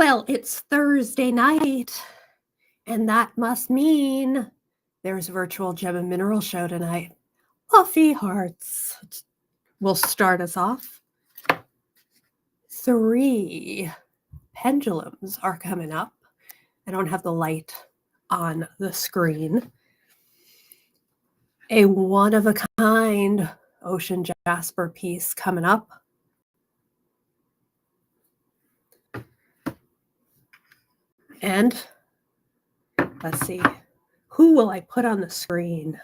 Well, it's Thursday night, and that must mean there's a virtual gem and mineral show tonight. Puffy Hearts will start us off. 3 pendulums are coming up. I don't have the light on the screen. A one-of-a-kind ocean jasper piece coming up. And let's see, who will I put on the screen?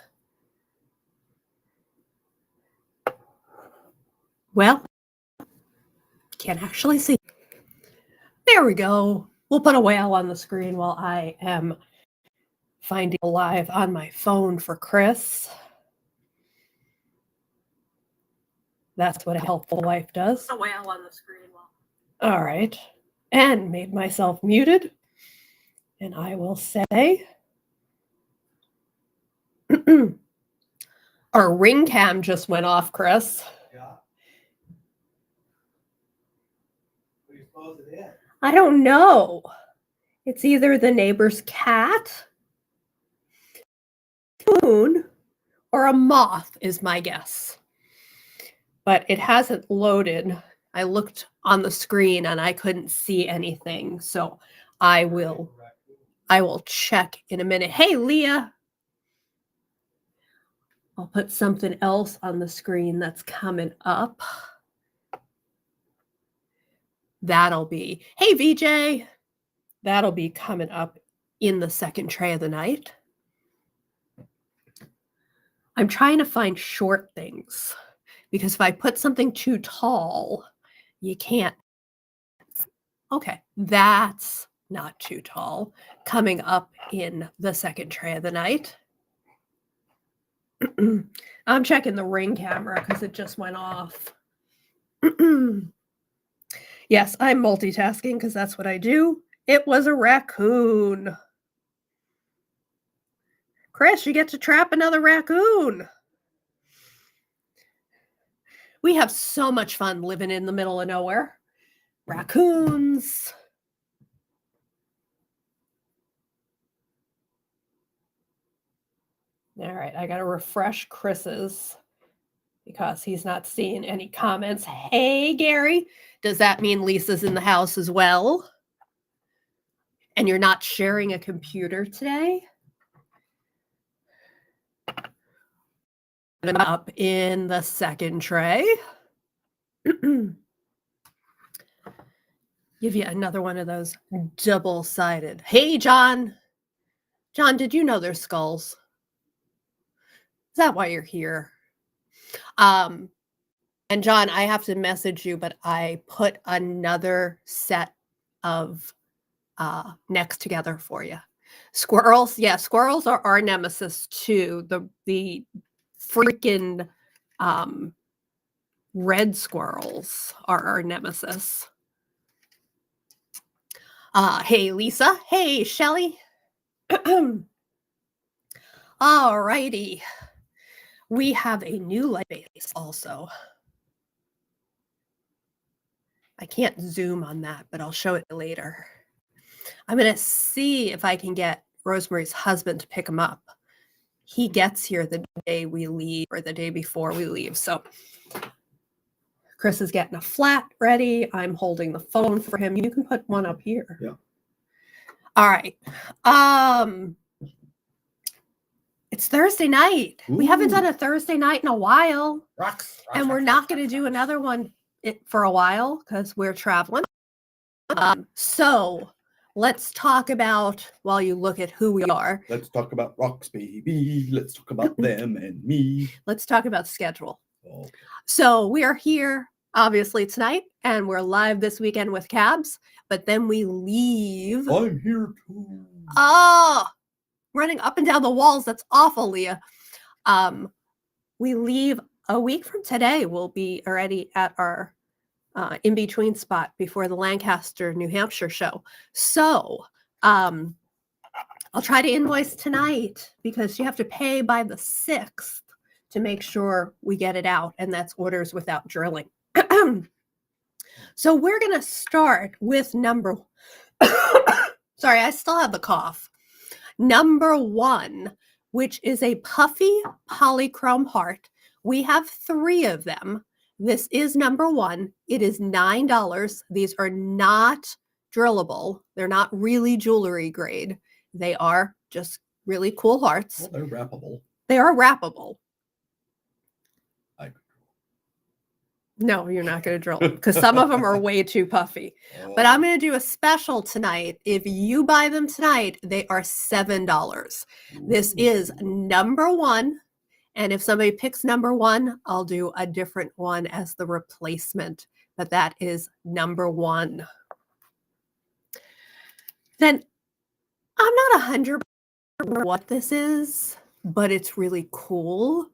Well, can't actually see. There we go. We'll put a whale on the screen while I am finding live on my phone for Chris. That's what a helpful wife does. A whale on the screen. All right. And made myself muted. And I will say our ring cam just went off, Chris. Yeah. What do you suppose it is? I don't know. It's either the neighbor's cat, coon, or a moth is my guess. But it hasn't loaded. I looked on the screen and I couldn't see anything. So I will check in a minute. Hey, Leah. I'll put something else on the screen that's coming up. That'll be, hey, VJ. That'll be coming up in the second tray of the night. I'm trying to find short things because if I put something too tall, you can't. Okay, that's not too tall. Coming up in the second tray of the night. I'm checking the ring camera because it just went off. Yes, I'm multitasking because that's what I do. It was a raccoon. Chris, you get to trap another raccoon. We have so much fun living in the middle of nowhere. Raccoons. All right, I got to refresh Chris's because he's not seeing any comments. Hey, Gary, does that mean Lisa's in the house as well? And you're not sharing a computer today? Up in the second tray. Give you another one of those double-sided. Hey, John. John, did you know there's skulls? Is that why you're here? And John, I have to message you, but I put another set of necks together for you. Squirrels, yeah, squirrels are our nemesis too. The freaking red squirrels are our nemesis. Hey, Lisa. Hey, Shelly. All righty. We have a new light base also. I can't zoom on that, but I'll show it later. I'm going to see if I can get Rosemary's husband to pick him up. He gets here the day we leave or the day before we leave. So Chris is getting a flat ready. I'm holding the phone for him. You can put one up here. Yeah. All right. It's Thursday night. Ooh. We haven't done a Thursday night in a while. Rocks, and we're not going to do another one for a while because we're traveling. So let's talk about, while you look at who we are. Let's talk about rocks, baby. Let's talk about them and me. Let's talk about schedule. Okay. So we are here, obviously, tonight, and we're live this weekend with Cabs, but then we leave. I'm here too. Oh, running up and down the walls. That's awful, Leah. We leave a week from today. We'll be already at our in-between spot before the Lancaster, New Hampshire show. So I'll try to invoice tonight because you have to pay by the 6th to make sure we get it out, and that's orders without drilling. So we're going to start with number Sorry, I still have the cough. Number 1, which is a puffy polychrome heart. We have 3 of them. This is number 1. It is $9. These are not drillable. They're not really jewelry grade. They are just really cool hearts. Well, they're wrappable. They are wrappable. I- No, you're not going to drill them because some of them are way too puffy. But I'm going to do a special tonight. If you buy them tonight, they are $7. This is number 1. And if somebody picks number 1, I'll do a different one as the replacement. But that is number 1. Then I'm not 100% sure what this is, but it's really cool.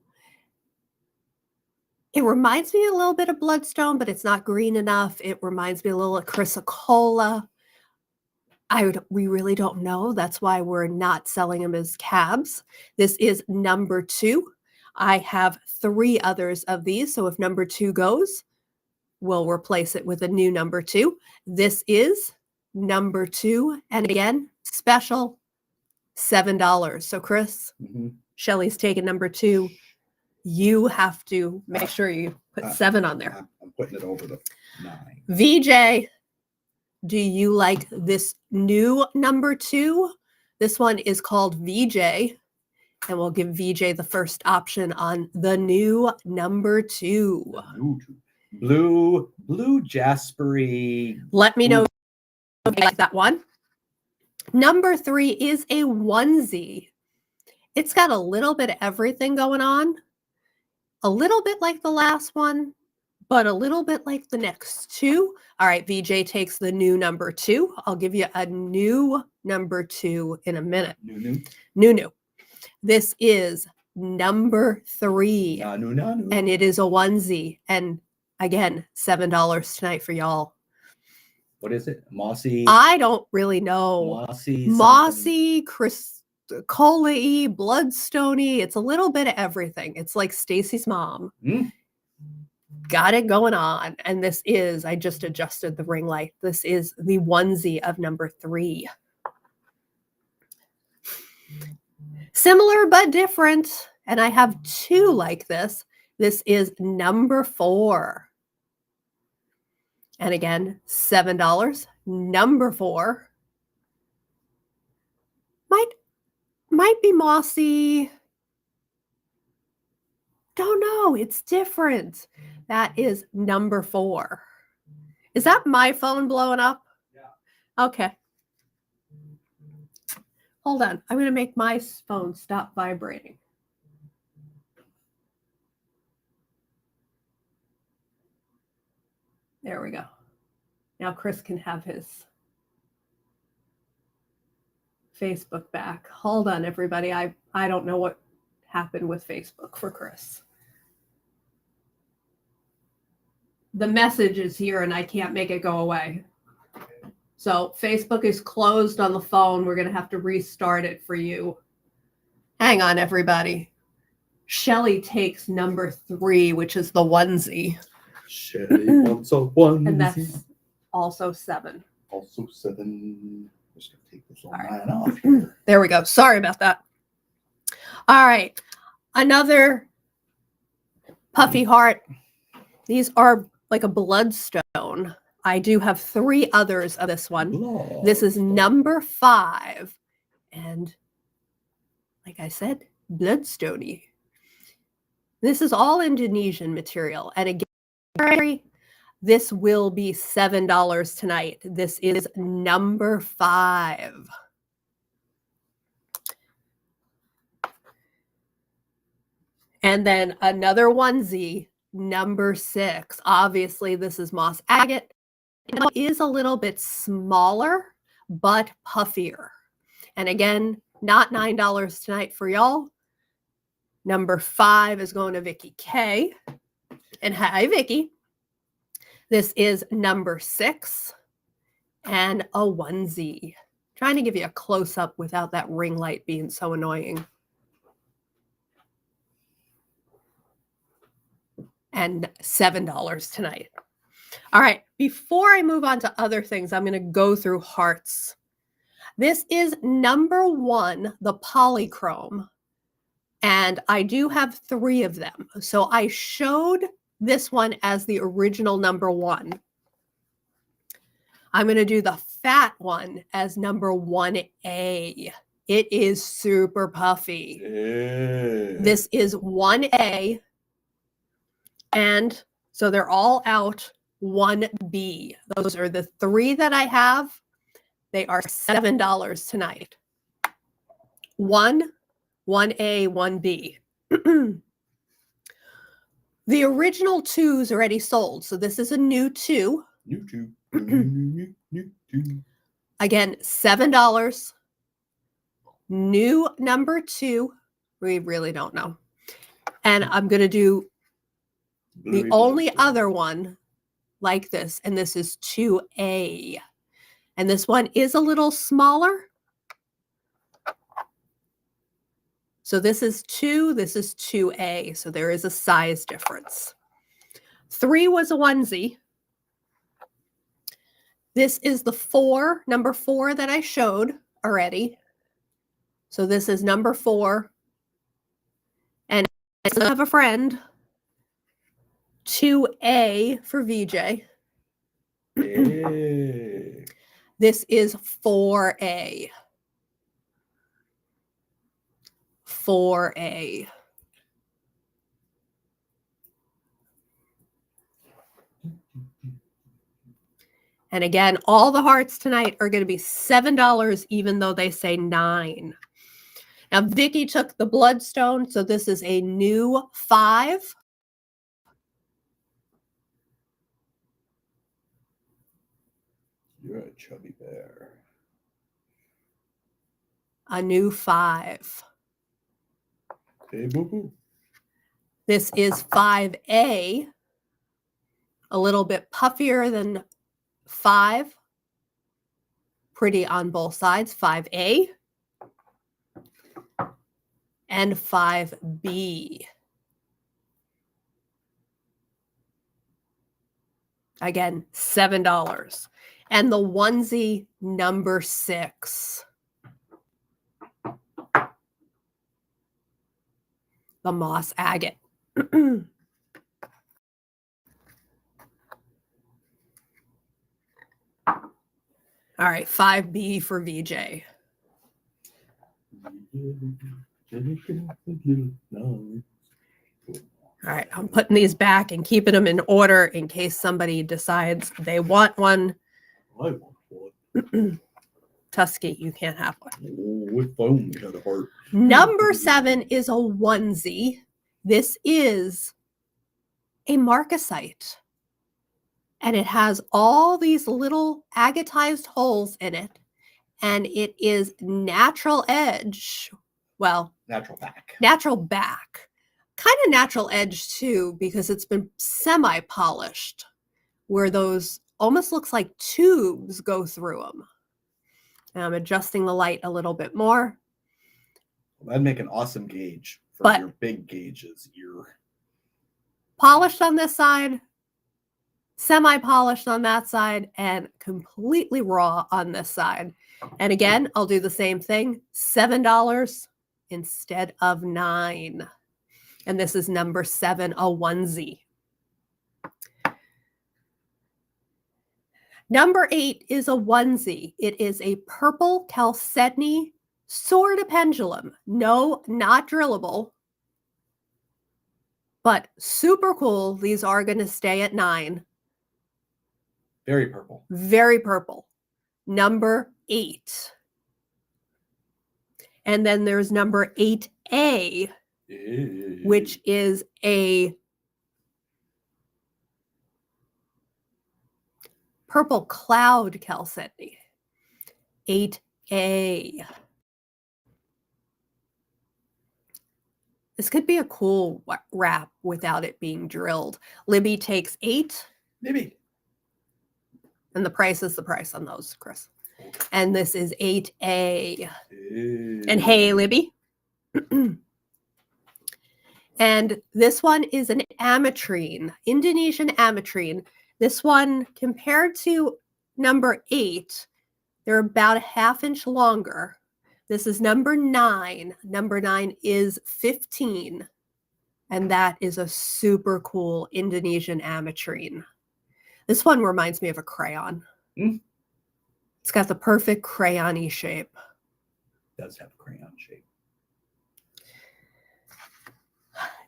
It reminds me a little bit of Bloodstone, but it's not green enough. It reminds me a little of Chrysocolla. We really don't know. That's why we're not selling them as cabs. This is number 2. I have 3 others of these. So if number 2 goes, we'll replace it with a new number 2. This is number 2. And again, special $7. So Chris, Shelly's taking number 2. You have to make sure you put 7 on there. I'm putting it over the 9. VJ, do you like this new number 2? This one is called VJ, and we'll give VJ the first option on the new number 2. Blue jaspery. Let me know if you like that one. Number 3 is a onesie. It's got a little bit of everything going on. A little bit like the last one, but a little bit like the next 2. All right, VJ takes the new number 2. I'll give you a new number 2 in a minute. New. This is number 3. And it is a onesie. And again, $7 tonight for y'all. What is it? Mossy? I don't really know. Mossy, Cola-y, Bloodstone-y. It's a little bit of everything. It's like Stacy's mom. Got it going on. And this is, I just adjusted the ring light. This is the onesie of number 3. Similar but different. And I have 2 like this. This is number 4. And again, $7. Number 4. Might be mossy. Don't know. It's different. That is number 4. Is that my phone blowing up? Yeah. Okay. Hold on. I'm going to make my phone stop vibrating. There we go. Now Chris can have his Facebook back. Hold on, everybody. I don't know what happened with Facebook for Chris. The message is here and I can't make it go away. So Facebook is closed on the phone. We're going to have to restart it for you. Hang on, everybody. Shelly takes number 3, which is the onesie. Shelly wants a onesie. And that's also 7. Also 7. Just gonna take this line off here. There we go. Sorry about that. All right. Another puffy heart. These are like a bloodstone. I do have 3 others of this one. This is number 5. And like I said, bloodstone-y. This is all Indonesian material. And again, this will be $7 tonight. This is number 5. And then another onesie, number 6. Obviously, this is moss agate. It is a little bit smaller, but puffier. And again, not $9 tonight for y'all. Number 5 is going to Vicky K. And hi, Vicky. This is number 6 and a onesie. Trying to give you a close-up without that ring light being so annoying. And $7 tonight. All right, before I move on to other things, I'm going to go through hearts. This is number 1, the polychrome. And I do have 3 of them. So I showed this one as the original number 1. I'm going to do the fat one as number 1A. It is super puffy. This is 1A. And so they're all out 1B. Those are the 3 that I have. They are $7 tonight. 1A, 1B. The original 2's already sold. So this is a new 2. New 2. New 2. Again, $7. New number 2. We really don't know. And I'm going to do the only other one like this, and this is 2A. And this one is a little smaller. So this is 2, this is 2A. So there is a size difference. 3 was a onesie. This is the 4, number 4 that I showed already. So this is number 4. And I still have a friend. 2A for VJ. This is 4A. 4A. And again, all the hearts tonight are going to be $7, even though they say $9. Now, Vicky took the bloodstone, so this is a new 5. You're a chubby bear. A new 5. Hey, boo-boo. This is 5A. A little bit puffier than 5. Pretty on both sides. 5A. And 5B. Again, $7. And the onesie, number 6. The moss agate. All right, 5B for VJ. All right, I'm putting these back and keeping them in order in case somebody decides they want one. I want one. Tusky, you can't have one. Oh, if I only had a heart. Number 7 is a onesie. This is a marcasite. And it has all these little agatized holes in it. And it is natural edge. Well, Natural back. Natural back. Kind of natural edge too, because it's been semi-polished, where those almost looks like tubes go through them. And I'm adjusting the light a little bit more. Well, that'd make an awesome gauge for But- your big gauges ear. Polished on this side, semi-polished on that side, and completely raw on this side. And again, I'll do the same thing, $7 instead of $9. And this is number 7, a onesie. Number 8 is a onesie. It is a purple chalcedony sort of pendulum. No, not drillable, but super cool. These are going to stay at $9. Very purple. Very purple. Number 8. And then there's number 8A, which is a purple cloud chalcedony. 8A. This could be a cool wrap without it being drilled. Libby takes 8. Maybe. And the price is the price on those, Chris. And this is 8A. And hey, Libby. And this one is an ametrine, Indonesian ametrine. This one, compared to number 8, they're about a half inch longer. This is number 9. Number 9 is 15. And that is a super cool Indonesian ametrine. This one reminds me of a crayon. Mm. It's got the perfect crayon-y shape. It does have crayon shape.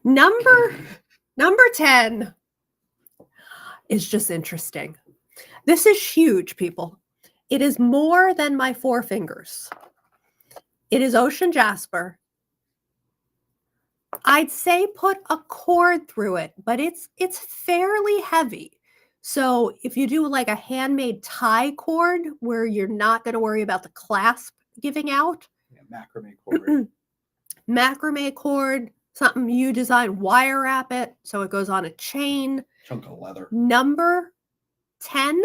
Number 10 is just interesting. This is huge, people. It is more than my 4 fingers. It is ocean jasper. I'd say put a cord through it, but it's fairly heavy. So if you do like a handmade tie cord where you're not going to worry about the clasp giving out, Yeah, macrame cord. macrame cord, something you design, wire wrap it so it goes on a chain. Chunk of leather. Number 10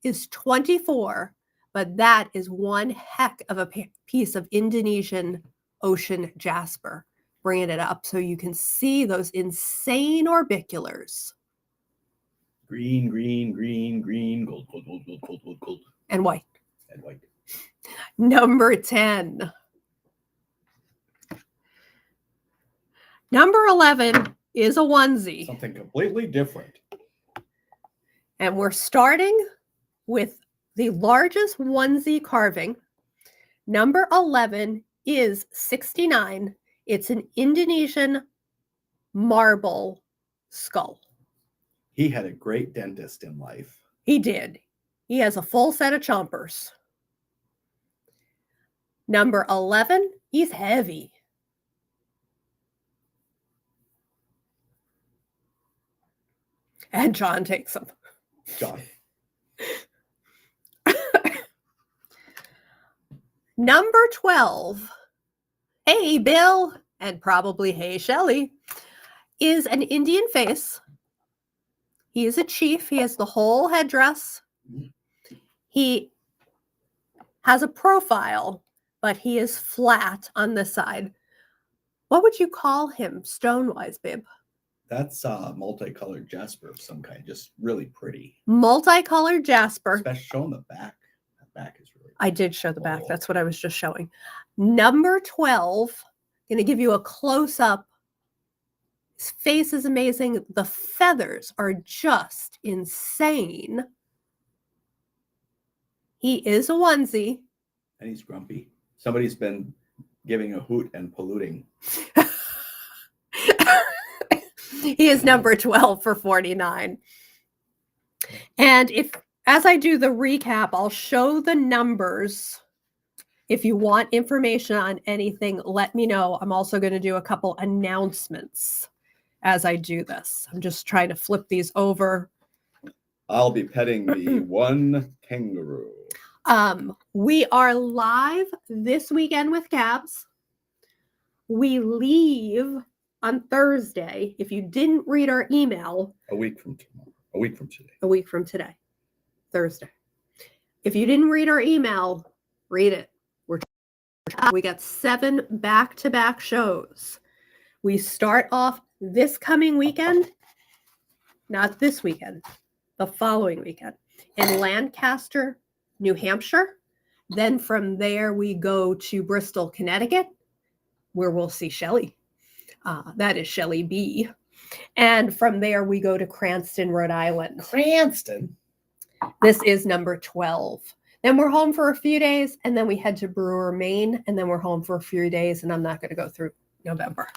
is 24, but that is one heck of a piece of Indonesian ocean jasper. Bringing it up so you can see those insane orbiculars. Green, green, green, green, gold, gold, gold, gold, gold, gold, gold. And white. And white. Number 10. Number 11 is a onesie. Something completely different. And we're starting with the largest onesie carving. Number 11 is 69. It's an Indonesian marble skull. He had a great dentist in life. He did. He has a full set of chompers. Number 11, he's heavy. And John takes him. John. Number 12, hey, Bill, and probably hey, Shelley, is an Indian face. He is a chief. He has the whole headdress. He has a profile, but he is flat on this side. What would you call him, stone-wise, babe? That's multicolored jasper of some kind. Just really pretty. Multicolored jasper. Especially showing the back. That back is really I did show the back. That's what I was just showing. Number 12, going to give you a close-up. His face is amazing. The feathers are just insane. He is a onesie. And he's grumpy. Somebody's been giving a hoot and polluting. He is number 12 for 49. And as I do the recap, I'll show the numbers. If you want information on anything, let me know. I'm also going to do a couple announcements as I do this. I'm just trying to flip these over. I'll be petting the one kangaroo. We are live this weekend with Cabs. We leave on Thursday. If you didn't read our email, A week from tomorrow. A week from today. a week from today, Thursday. If you didn't read our email, read it. We got 7 back-to-back shows. We start off this coming weekend, not this weekend, the following weekend, in Lancaster, New Hampshire. Then from there, we go to Bristol, Connecticut, where we'll see Shelley. That is Shelley B. And from there, we go to Cranston, Rhode Island. Cranston? This is number 12. Then we're home for a few days, and then we head to Brewer, Maine, and then we're home for a few days, and I'm not going to go through November.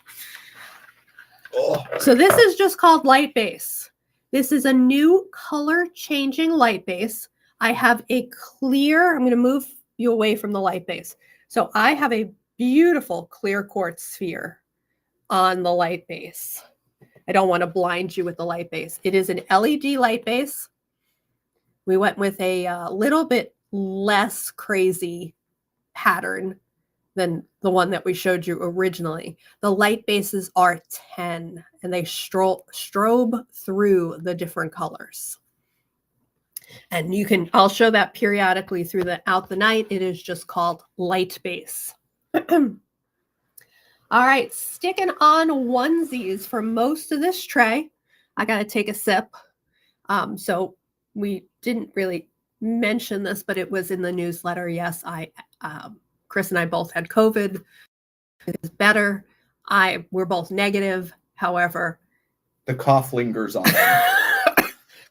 Oh. So this is just called light base. This is a new color changing light base. I have a clear, I'm going to move you away from the light base. So I have a beautiful clear quartz sphere on the light base. I don't want to blind you with the light base. It is an LED light base. We went with a little bit less crazy pattern than the one that we showed you originally. The light bases are 10 and they strobe through the different colors. And I'll show that periodically throughout the night. It is just called light base. All right, sticking on onesies for most of this tray. I got to take a sip. So we didn't really mention this, but it was in the newsletter. Yes, Chris and I both had COVID. It's better. We're both negative. However, The cough lingers on.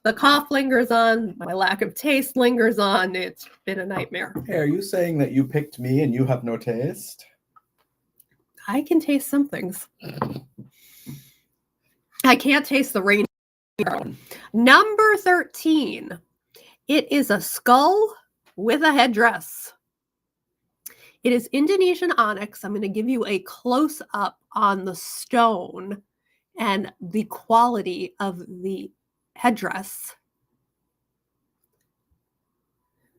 the cough lingers on. My lack of taste lingers on. It's been a nightmare. Hey, are you saying that you picked me and you have no taste? I can taste some things. I can't taste the reindeer. Number 13. It is a skull with a headdress. It is Indonesian onyx. I'm going to give you a close-up on the stone and the quality of the headdress.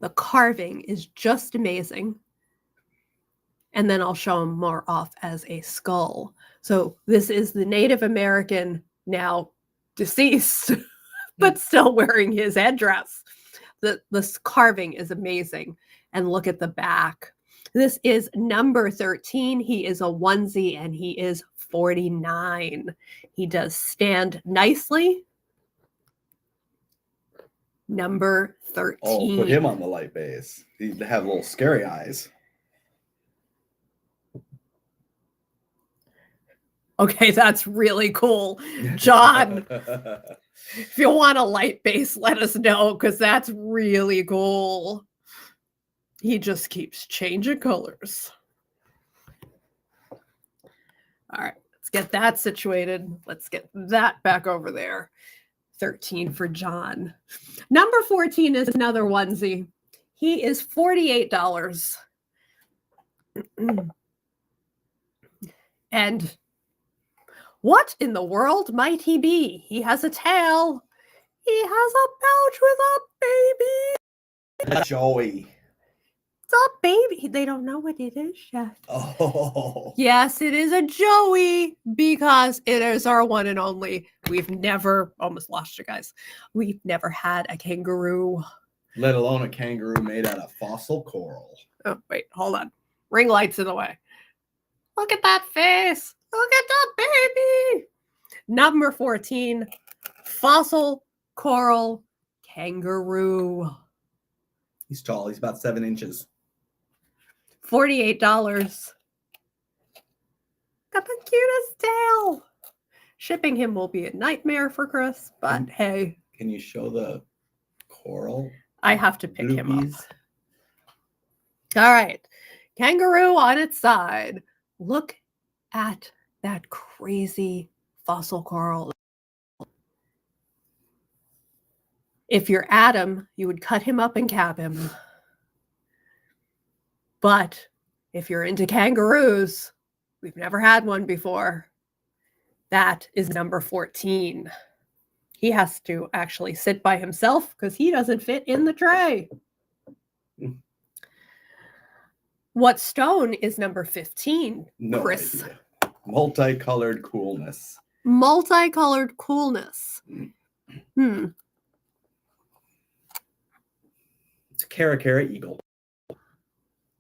The carving is just amazing. And then I'll show them more off as a skull. So this is the Native American, now deceased, but still wearing his headdress. This carving is amazing. And look at the back. This is number 13. He is a onesie and he is 49. He does stand nicely. Number 13. Oh, put him on the light base. He'd have little scary eyes. Okay, that's really cool. John, if you want a light base, let us know, because that's really cool. He just keeps changing colors. All right, let's get that situated. Let's get that back over there. 13 for John. Number 14 is another onesie. He is $48. And what in the world might he be? He has a tail. He has a pouch with a baby. Joey. It's a baby. They don't know what it is yet. Oh. Yes, it is a Joey, because it is our one and only. We've never, almost lost you guys. We've never had a kangaroo. Let alone a kangaroo made out of fossil coral. Oh, wait, hold on. Ring light's in the way. Look at that face. Look at that baby. Number 14, fossil coral kangaroo. He's tall. He's about 7 inches. $48. Got the cutest tail. Shipping him will be a nightmare for Chris, but hey. Can you show the coral? I have to pick him up. Groupies? All right. Kangaroo on its side. Look at that crazy fossil coral. If you're Adam, you would cut him up and cap him. But if you're into kangaroos, we've never had one before. That is number 14. He has to actually sit by himself because he doesn't fit in the tray. What stone is number 15, No Chris? idea. Multicolored coolness. Multicolored coolness. It's a Caracara eagle.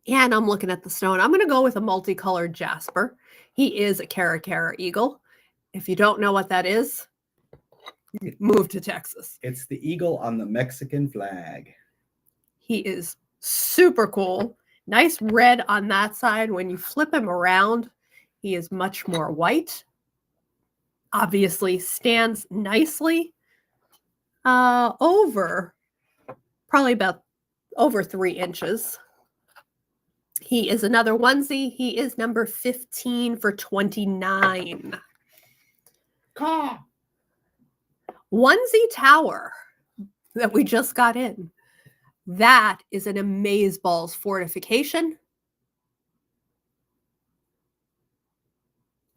And I'm looking at the stone. I'm going to go with a multicolored jasper. He is a Caracara eagle. If you don't know what that is, move to Texas. It's the eagle on the Mexican flag. He is super cool. Nice red on that side. When you flip him around, he is much more white. Obviously stands nicely over, probably about over 3 inches. He is another onesie. He is number 15 for $29. Caw. Onesie tower that we just got in. That is an amazeballs fortification.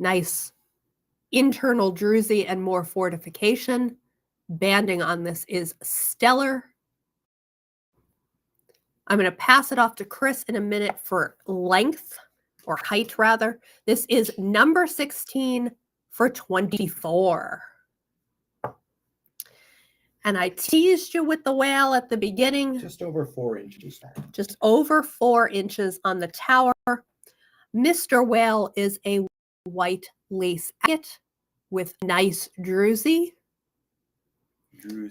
Nice internal druzy and more fortification. Banding on this is stellar. I'm going to pass it off to Chris in a minute for length, or height rather. This is number 16 for $24. And I teased you with the whale at the beginning. Just over 4 inches. Just over 4 inches on the tower. Mr. Whale is a white lace agate with nice druzy.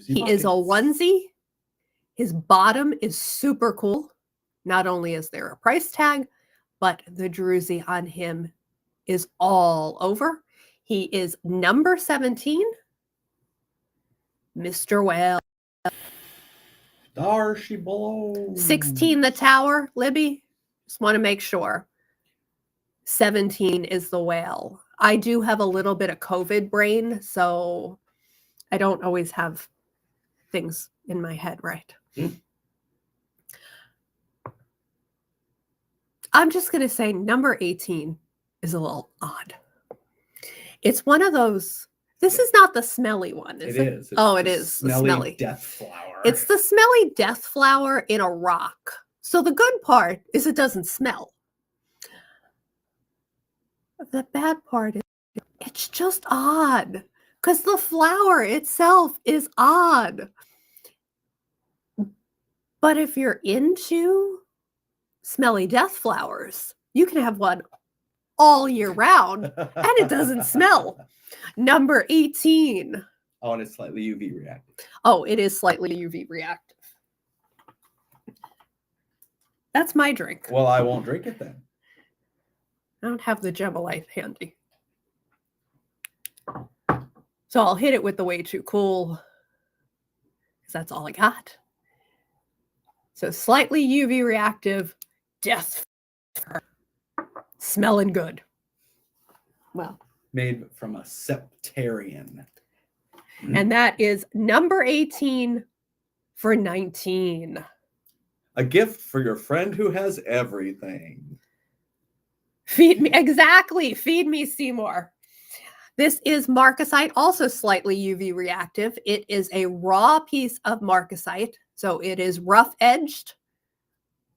He is a onesie. His bottom is super cool. Not only is there a price tag, but the druzy on him is all over. He is number 17, Mr. Whale. There she blows. 16, the tower, Libby. Just want to make sure. 17 is the whale. I do have a little bit of COVID brain, so I don't always have things in my head right. I'm just going to say number 18 is a little odd. It's one of those. This is not the smelly one, is it? It's oh, it the is the smelly death flower. It's the smelly death flower in a rock. So the good part is it doesn't smell. The bad part is it's just odd because the flower itself is odd. But if you're into smelly death flowers, you can have one all year round and it doesn't smell. Number 18. Oh, and it's slightly UV reactive. Oh, it is slightly UV reactive. That's my drink. Well, I won't drink it then. I don't have the Gemolite handy. So I'll hit it with the way too cool because that's all I got. So slightly UV reactive, death, smelling good. Well, made from a septarian. And that is number 18 for 19. A gift for your friend who has everything. Feed me, exactly. Feed me, Seymour. This is marcasite, also slightly UV reactive. It is a raw piece of marcasite. So it is rough edged,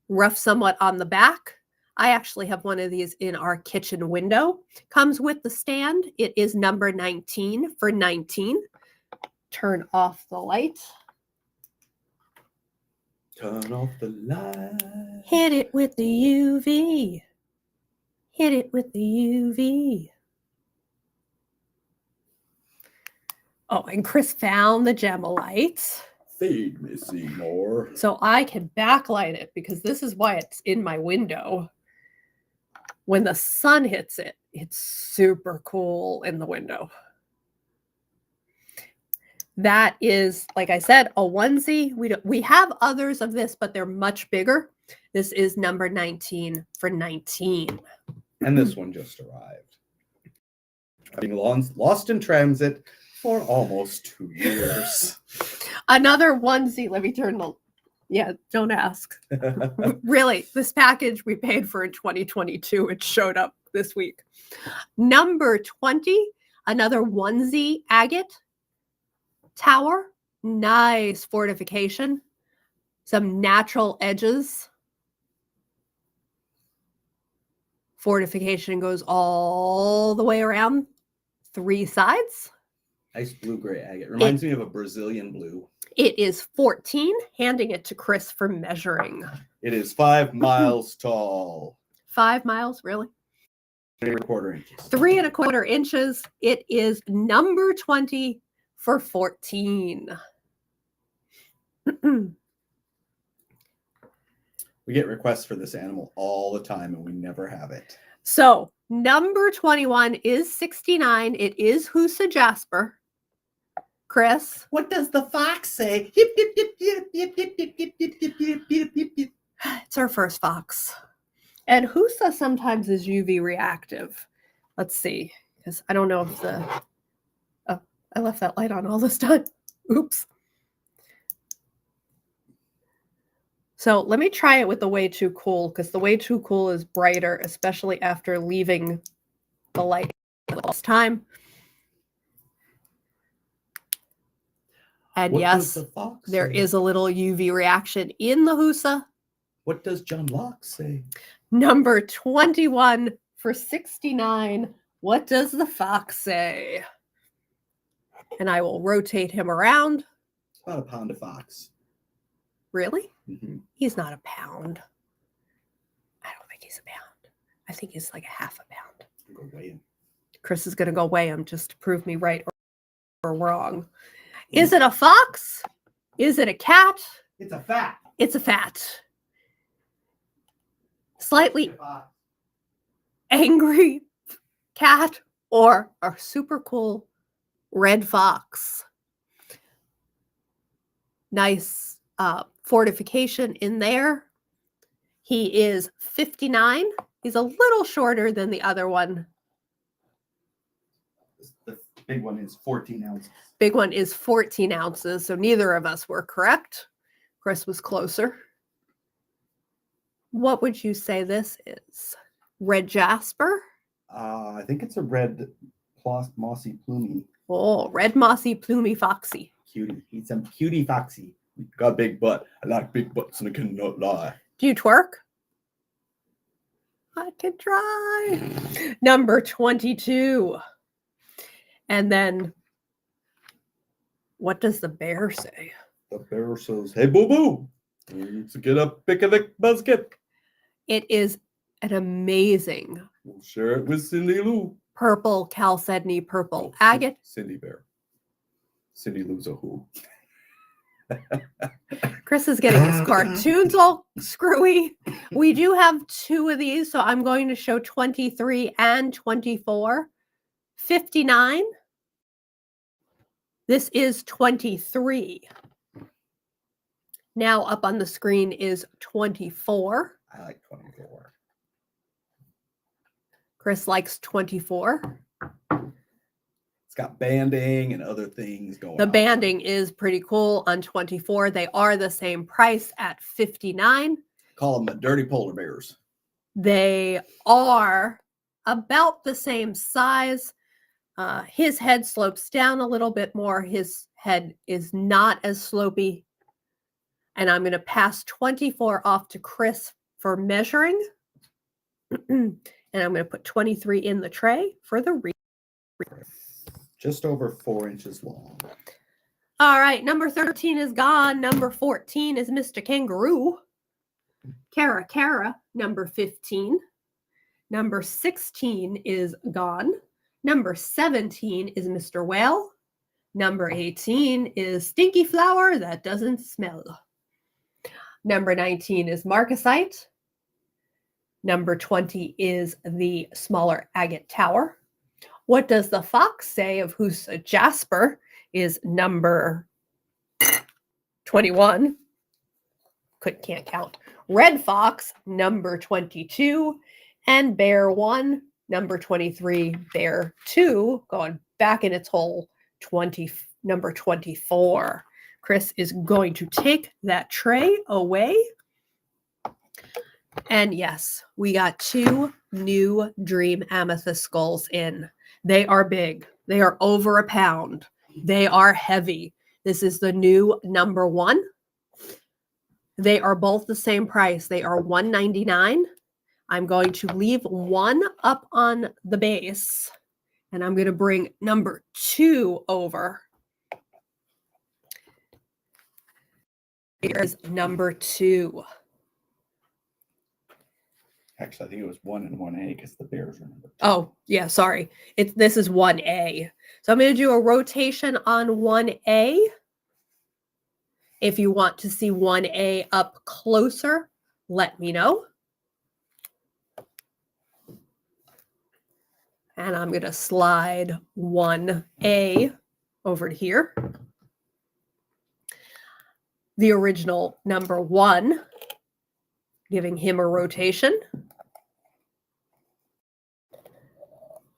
rough somewhat on the back. I actually have one of these in our kitchen window. Comes with the stand. It is number 19 for 19. Turn off the light. Turn off the light. Hit it with the UV. Hit it with the UV. Oh, and Chris found the Gemolite. Feed me, Seymour. So I can backlight it because this is why it's in my window. When the sun hits it, it's super cool in the window. That is, like I said, a onesie. We have others of this, but they're much bigger. This is number 19 for 19. And this one just arrived. Being lost in transit for almost 2 years. Another onesie. Let me turn the... Yeah, don't ask. Really, this package we paid for in 2022, it showed up this week. Number 20, another onesie agate tower. Nice fortification. Some natural edges. Fortification goes all the way around 3 sides. Nice blue-gray agate. Reminds me of a Brazilian blue. It is 14, handing it to Chris for measuring. It is 5 miles tall. 5 miles, really? 3¼ inches. 3¼ inches. It is number 20 for 14. We get requests for this animal all the time, and we never have it. So number 21 is 69. It is Husa Jasper. Chris? What does the fox say? It's our first fox. And Husa sometimes is UV reactive. Let's see, because I don't know if the... Oh, I left that light on all this time. Oops. So let me try it with the way too cool, because the way too cool is brighter, especially after leaving the light last time. And What yes, does the fox there say? is a little UV reaction in the Husa. What does John Locke say? Number 21 for 69. What does the fox say? And I will rotate him around. About a pound of fox. Really? Mm-hmm. He's not a pound. I don't think he's a pound. I think he's like a half a pound. Go weigh him. Chris is going to go weigh him just to prove me right or wrong. Is it a fox? Is it a cat? It's a fat. It's a fat. Slightly angry cat or a super cool red fox. Nice fortification in there. He is 59. He's a little shorter than the other one. The big one is 14 ounces. Big one is 14 ounces, so neither of us were correct. Chris was closer. What would you say this is? Red jasper? I think it's a red mossy plumy. Oh, red mossy plumy foxy. Cutie. He's a cutie foxy. Got a big butt. I like big butts and I cannot lie. Do you twerk? I could try. Number 22. And then, what does the bear say? The bear says, "Hey, boo boo, let's get a picnic basket." It is an amazing We'll share it with Cindy Lou. purple chalcedony purple Oh, agate. Cindy Bear. Cindy Lou's a who. Chris is getting his cartoons all screwy. We do have two of these, so I'm going to show 23 and 24. 59. This is 23. Now up on the screen is 24. I like 24. Chris likes 24. It's got banding and other things going on. The banding is pretty cool on 24. They are the same price at 59. Call them the dirty polar bears. They are about the same size. His head slopes down a little bit more. His head is not as slopey. And I'm going to pass 24 off to Chris for measuring. And I'm going to put 23 in the tray for the read. Just over 4 inches long. All right, number 13 is gone. Number 14 is Mr. Kangaroo. Cara, number 15. Number 16 is gone. Number 17 is Mr. Whale. Number 18 is Stinky Flower that doesn't smell. Number 19 is Marcasite. Number 20 is the smaller agate tower. What does the fox say of who's a jasper is number 21. Can't count. Red fox, number 22. And bear 1, number 23. Bear 2, going back in its hole, number 24. Chris is going to take that tray away. And yes, we got 2 new Dream Amethyst skulls in. They are big. They are over a pound. They are heavy. This is the new number 1. They are both the same price. They are $1.99. I'm going to leave 1 up on the base, and I'm going to bring number 2 over. Here's number 2. Actually, I think it was 1 and 1A because the bears are number 2. Oh, yeah, sorry. This is 1A. So I'm going to do a rotation on 1A. If you want to see 1A up closer, let me know. And I'm going to slide 1A over to here. The original number 1, giving him a rotation.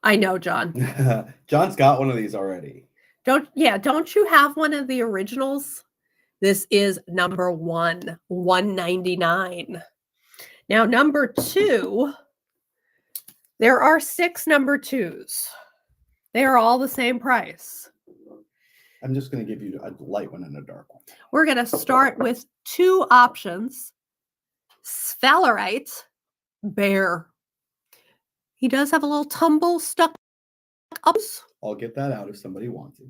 I know, John. John's got one of these already. Don't you have one of the originals? This is number 1, $1.99. Now, number 2, there are 6 number 2s. They are all the same price. I'm just going to give you a light one and a dark one. We're going to start with 2 options. Sphalerite bear. He does have a little tumble stuck up. I'll get that out if somebody wants it.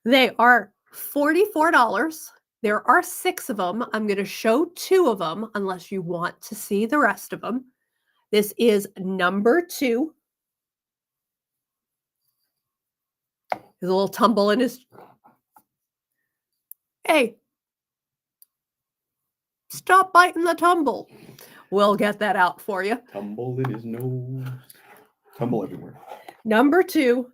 They are $44. There are 6 of them. I'm going to show 2 of them unless you want to see the rest of them. This is number 2. There's a little tumble in his... Hey. Stop biting the tumble. We'll get that out for you. Tumble in his nose. Tumble everywhere. Number 2.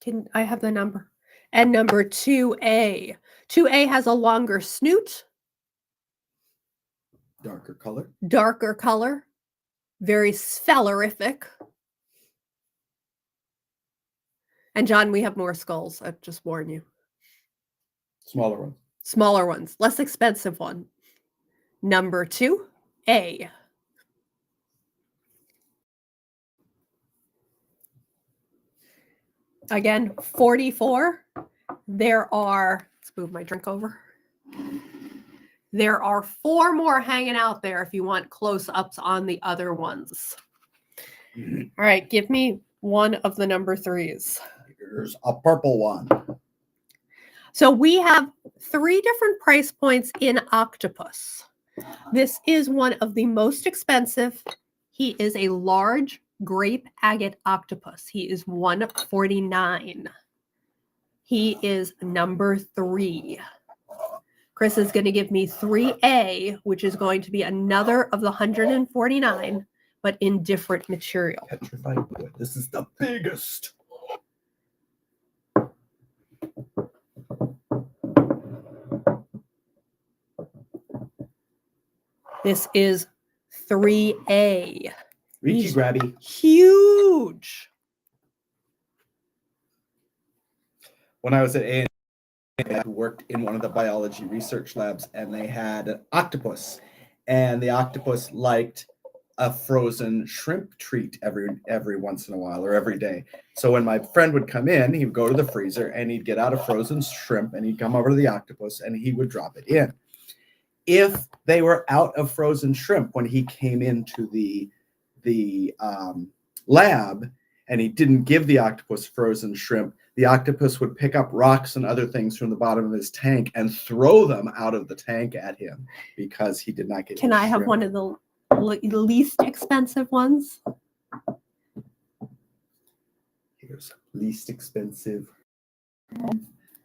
Can I have the number? And number 2A. 2A has a longer snoot, Darker color. darker color, very sphelerific. And John, we have more skulls. I just warn you. Smaller one. Smaller ones, less expensive one. Number 2A. Again, 44. There are, let's move my drink over. There are 4 more hanging out there if you want close-ups on the other ones. All right, give me one of the number 3s. Here's a purple one. So we have 3 different price points in octopus. This is one of the most expensive. He is a large grape agate octopus. He is $149. He is number 3. Chris is going to give me 3A, which is going to be another of the 149, but in different material. Petrified wood. This is the biggest. This is 3A. Reachy grabby. Huge. When I was at A&M, I worked in one of the biology research labs, and they had an octopus, and the octopus liked a frozen shrimp treat every once in a while or every day. So when my friend would come in, he would go to the freezer and he'd get out a frozen shrimp and he'd come over to the octopus and he would drop it in. If they were out of frozen shrimp when he came into the lab and he didn't give the octopus frozen shrimp, the octopus would pick up rocks and other things from the bottom of his tank and throw them out of the tank at him because he did not get. Can I have shrimp. one of the least expensive ones? Here's least expensive.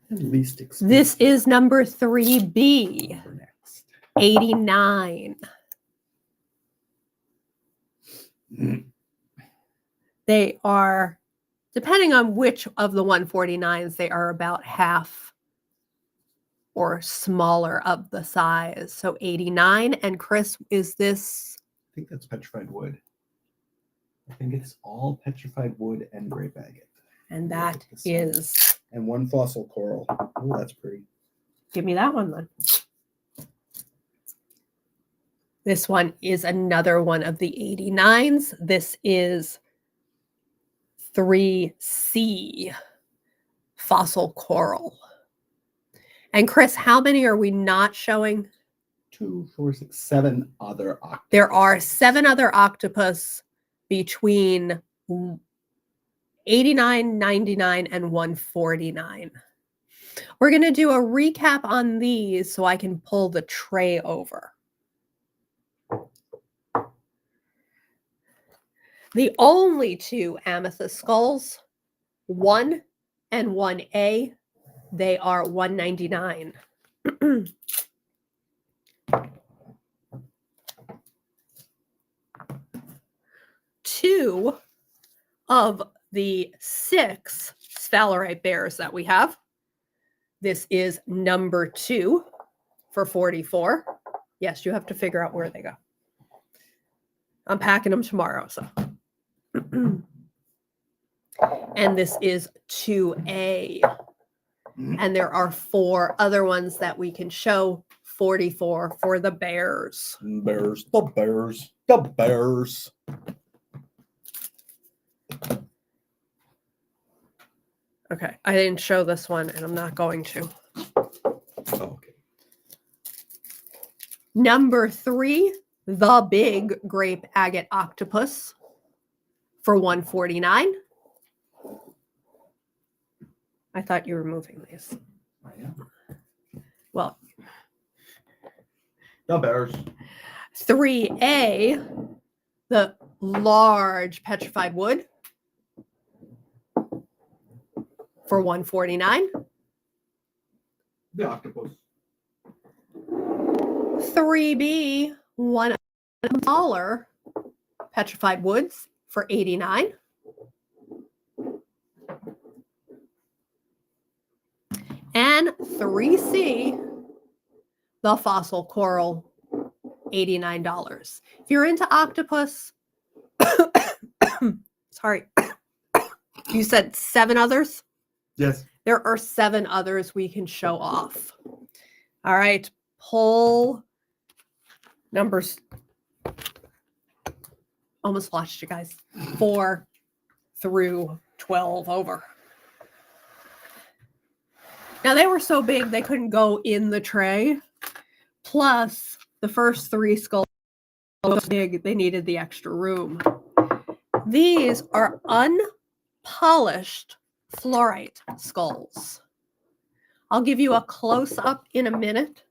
Least expensive. This is number 3B. Number next. 89. They are, depending on which of the 149s, they are about half or smaller of the size. So 89. And Chris, is this? I think that's petrified wood. I think it's all petrified wood and grape agate. And that is. And one fossil coral. Oh, that's pretty. Give me that one then. This one is another one of the 89s. This is 3C, fossil coral. And Chris, how many are we not showing? 2, 4, 6, 7 other octopus. There are 7 other octopus between 89, 99, and 149. We're going to do a recap on these so I can pull the tray over. The only 2 amethyst skulls, 1 and 1A, they are $199. Two of the 6 sphalerite bears that we have. This is number 2 for $44. Yes, you have to figure out where they go. I'm packing them tomorrow, so. And this is 2A. And there are 4 other ones that we can show. 44 for the bears. Bears, the bears, the bears. Okay, I didn't show this one, and I'm not going to. Okay. Number 3, the big grape agate octopus for $149. I thought you were moving these. I am. Well, The bears. 3A, the large petrified wood for $149. The octopus. 3B, one smaller, petrified woods for $89. And 3C, the fossil coral, $89. If you're into octopus, sorry, you said 7 others? Yes. There are 7 others we can show off. All right, pull numbers. Almost lost you guys. 4 through 12 over. Now, they were so big they couldn't go in the tray. Plus, the first 3 skulls were so big they needed the extra room. These are unpolished fluorite skulls. I'll give you a close-up in a minute.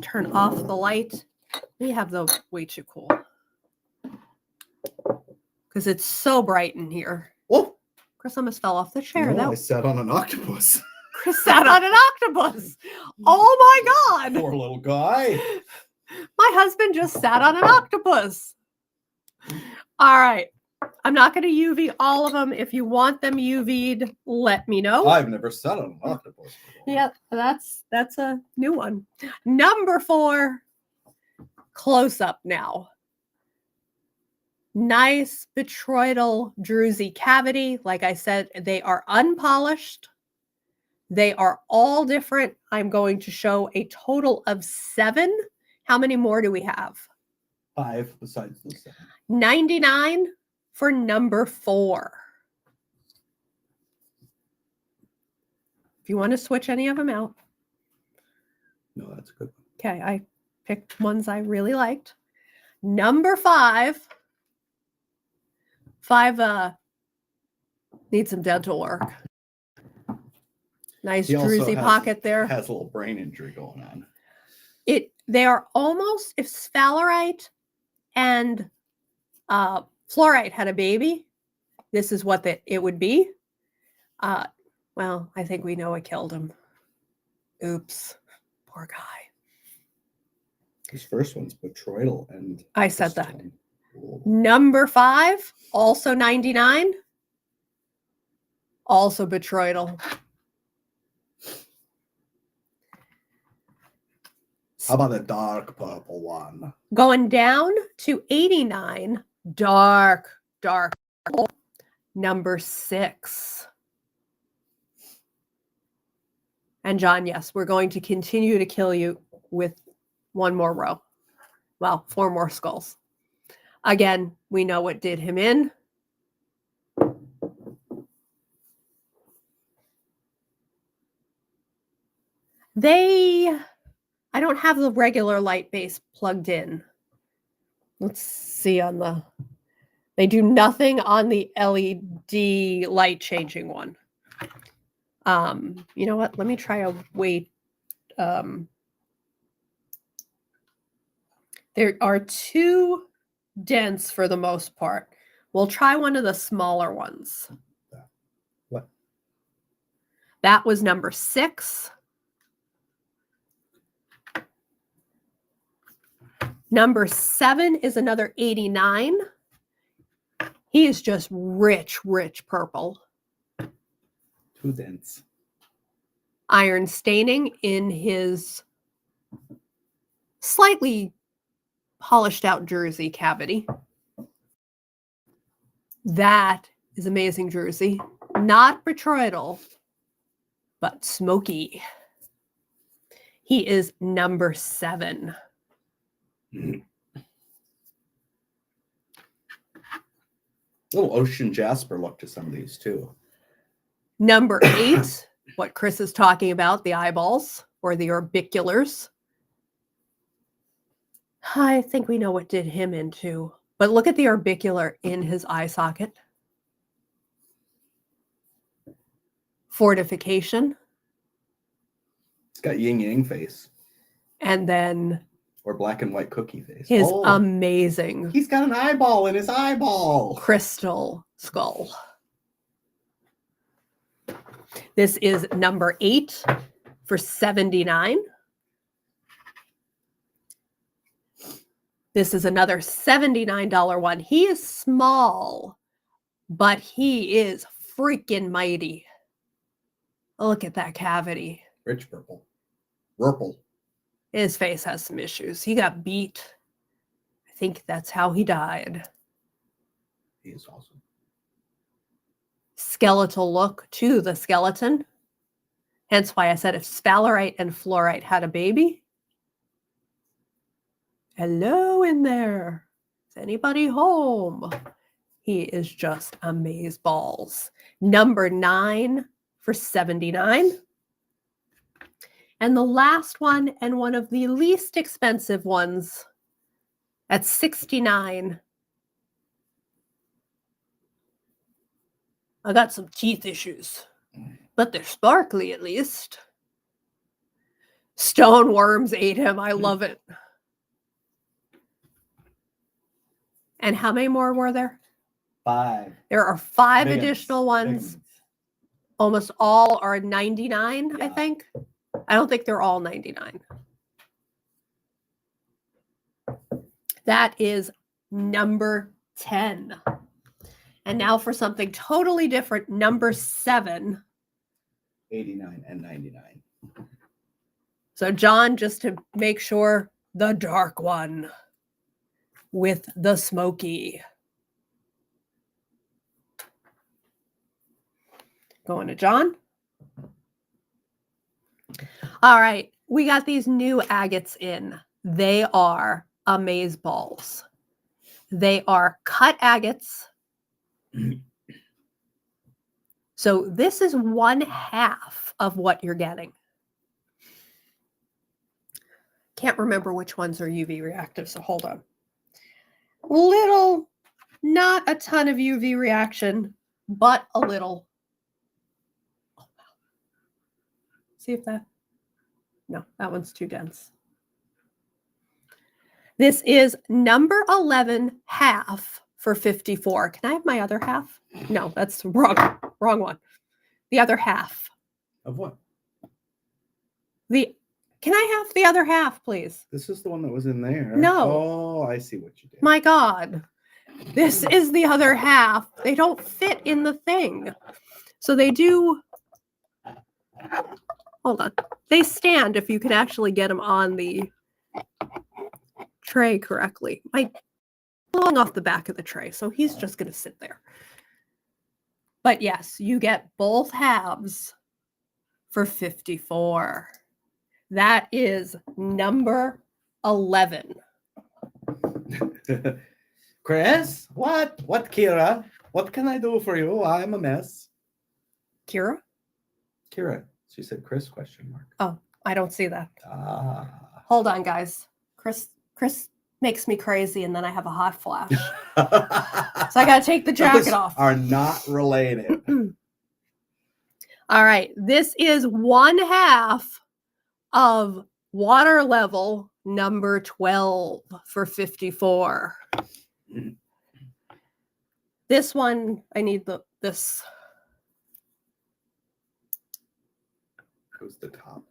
Turn off the light. We have those way too cool. Because it's so bright in here. Oh, Chris almost fell off the chair. no, I sat on an octopus. Chris sat on an octopus. Oh my God. Poor little guy. My husband just sat on an octopus. All right. I'm not going to UV all of them. If you want them UV'd, let me know. I've never sat on an octopus before. Yeah, that's a new one. Number 4, close up now. Nice botryoidal druzy cavity. Like I said, they are unpolished. They are all different. I'm going to show a total of 7. How many more do we have? 5 besides the 7. 99 for number 4. If you want to switch any of them out. No, that's a good one. Okay, I picked ones I really liked. Number 5. 5 needs some dental work. Nice He also druzy pocket there. Has a little brain injury going on. They are almost, if sphalerite and fluorite had a baby, this is what it would be. Well, I think we know what killed him. Oops, poor guy. His first one's botryoidal, and I said that. Cool. Number 5, also 99. Also botryoidal. How about the dark purple one? Going down to 89, dark purple. Number 6. And John, yes, we're going to continue to kill you with 1 more row. Well, 4 more skulls. Again, we know what did him in. I don't have the regular light base plugged in. Let's see they do nothing on the LED light changing one. You know what? Let me try a weight. There are 2 dents for the most part. We'll try one of the smaller ones. What? That was number 6. Number 7 is another 89. He is just rich purple. 2 dents. Iron staining in his slightly polished out jersey cavity. That is amazing jersey. Not botryoidal, but smoky. He is number 7. Little ocean jasper look to some of these too. Number 8, what Chris is talking about, the eyeballs or the orbiculars. I think we know what did him in too. But look at the orbicular in his eye socket. Fortification. It's got yin yang face. And then or black and white cookie face. His amazing. He's got an eyeball in his eyeball. Crystal skull. This is number 8 for $79. This is another $79 one. He is small, but he is freaking mighty. Look at that cavity. Rich purple. Purple. His face has some issues. He got beat. I think that's how he died. He is awesome. Skeletal look to the skeleton. Hence why I said if sphalerite and fluorite had a baby. Hello in there. Is anybody home? He is just amazeballs. Number 9 for $79. And the last one, and one of the least expensive ones, at $69. I got some teeth issues, but they're sparkly at least. Stone worms ate him. I love it. And how many more were there? 5. There are 5 Big additional ones. ones. Big ones. Almost all are 99, I Yeah. think. I don't think they're all 99. That is number 10. And now for something totally different, number 7. 89 and 99. So John, just to make sure, the dark one with the smoky. Going to John. All right, we got these new agates in. They are amazeballs. They are cut agates. So this is 1/2 of what you're getting. Can't remember which ones are UV reactive, so hold on. Little, not a ton of UV reaction, but a little. See if that, no, that one's too dense. This is number 11 half for 54. Can I have my other half? No, that's wrong one. The other half. Of what? Can I have the other half, please? This is the one that was in there. No. Oh, I see what you did. My God. This is the other half. They don't fit in the thing. So they do. Hold on. They stand if you can actually get them on the tray correctly. I'm blowing off the back of the tray, so he's just going to sit there. But yes, you get both halves for 54. That is number 11. Chris, what, Kira? What can I do for you? I'm a mess. Kira? Kira. She said Chris, question mark. Oh, I don't see that. Ah. Hold on, guys. Chris makes me crazy, and then I have a hot flash. So I got to take the jacket off. Are not related. All right. This is 1/2 of water level number 12 for 54. This one, I need this. Goes the top.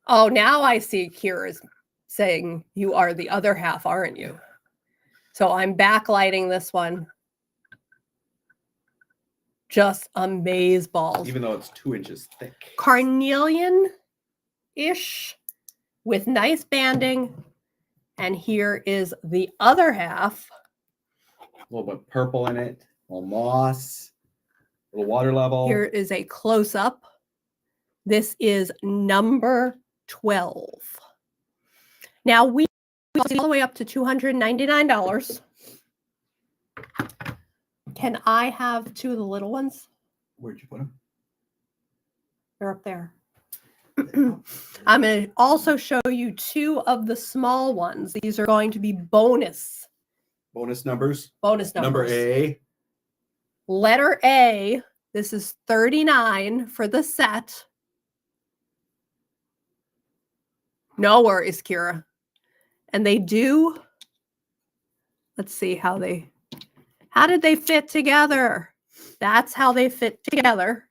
Oh, now I see Kira's saying you are the other half, aren't you? So I'm backlighting this one. Just amazeballs. Even though it's 2 inches thick. Carnelian-ish with nice banding. And here is the other half. A little bit purple in it. A little moss. A little water level. Here is a close-up. This is number 12. Now we all the way up to $299. Can I have 2 of the little ones? Where'd you put them? They're up there. I'm going to also show you 2 of the small ones. These are going to be bonus numbers. numbers. Number A. Letter A. This is $39 for the set. No worries, Kira. And they do. Let's see how did they fit together? That's how they fit together.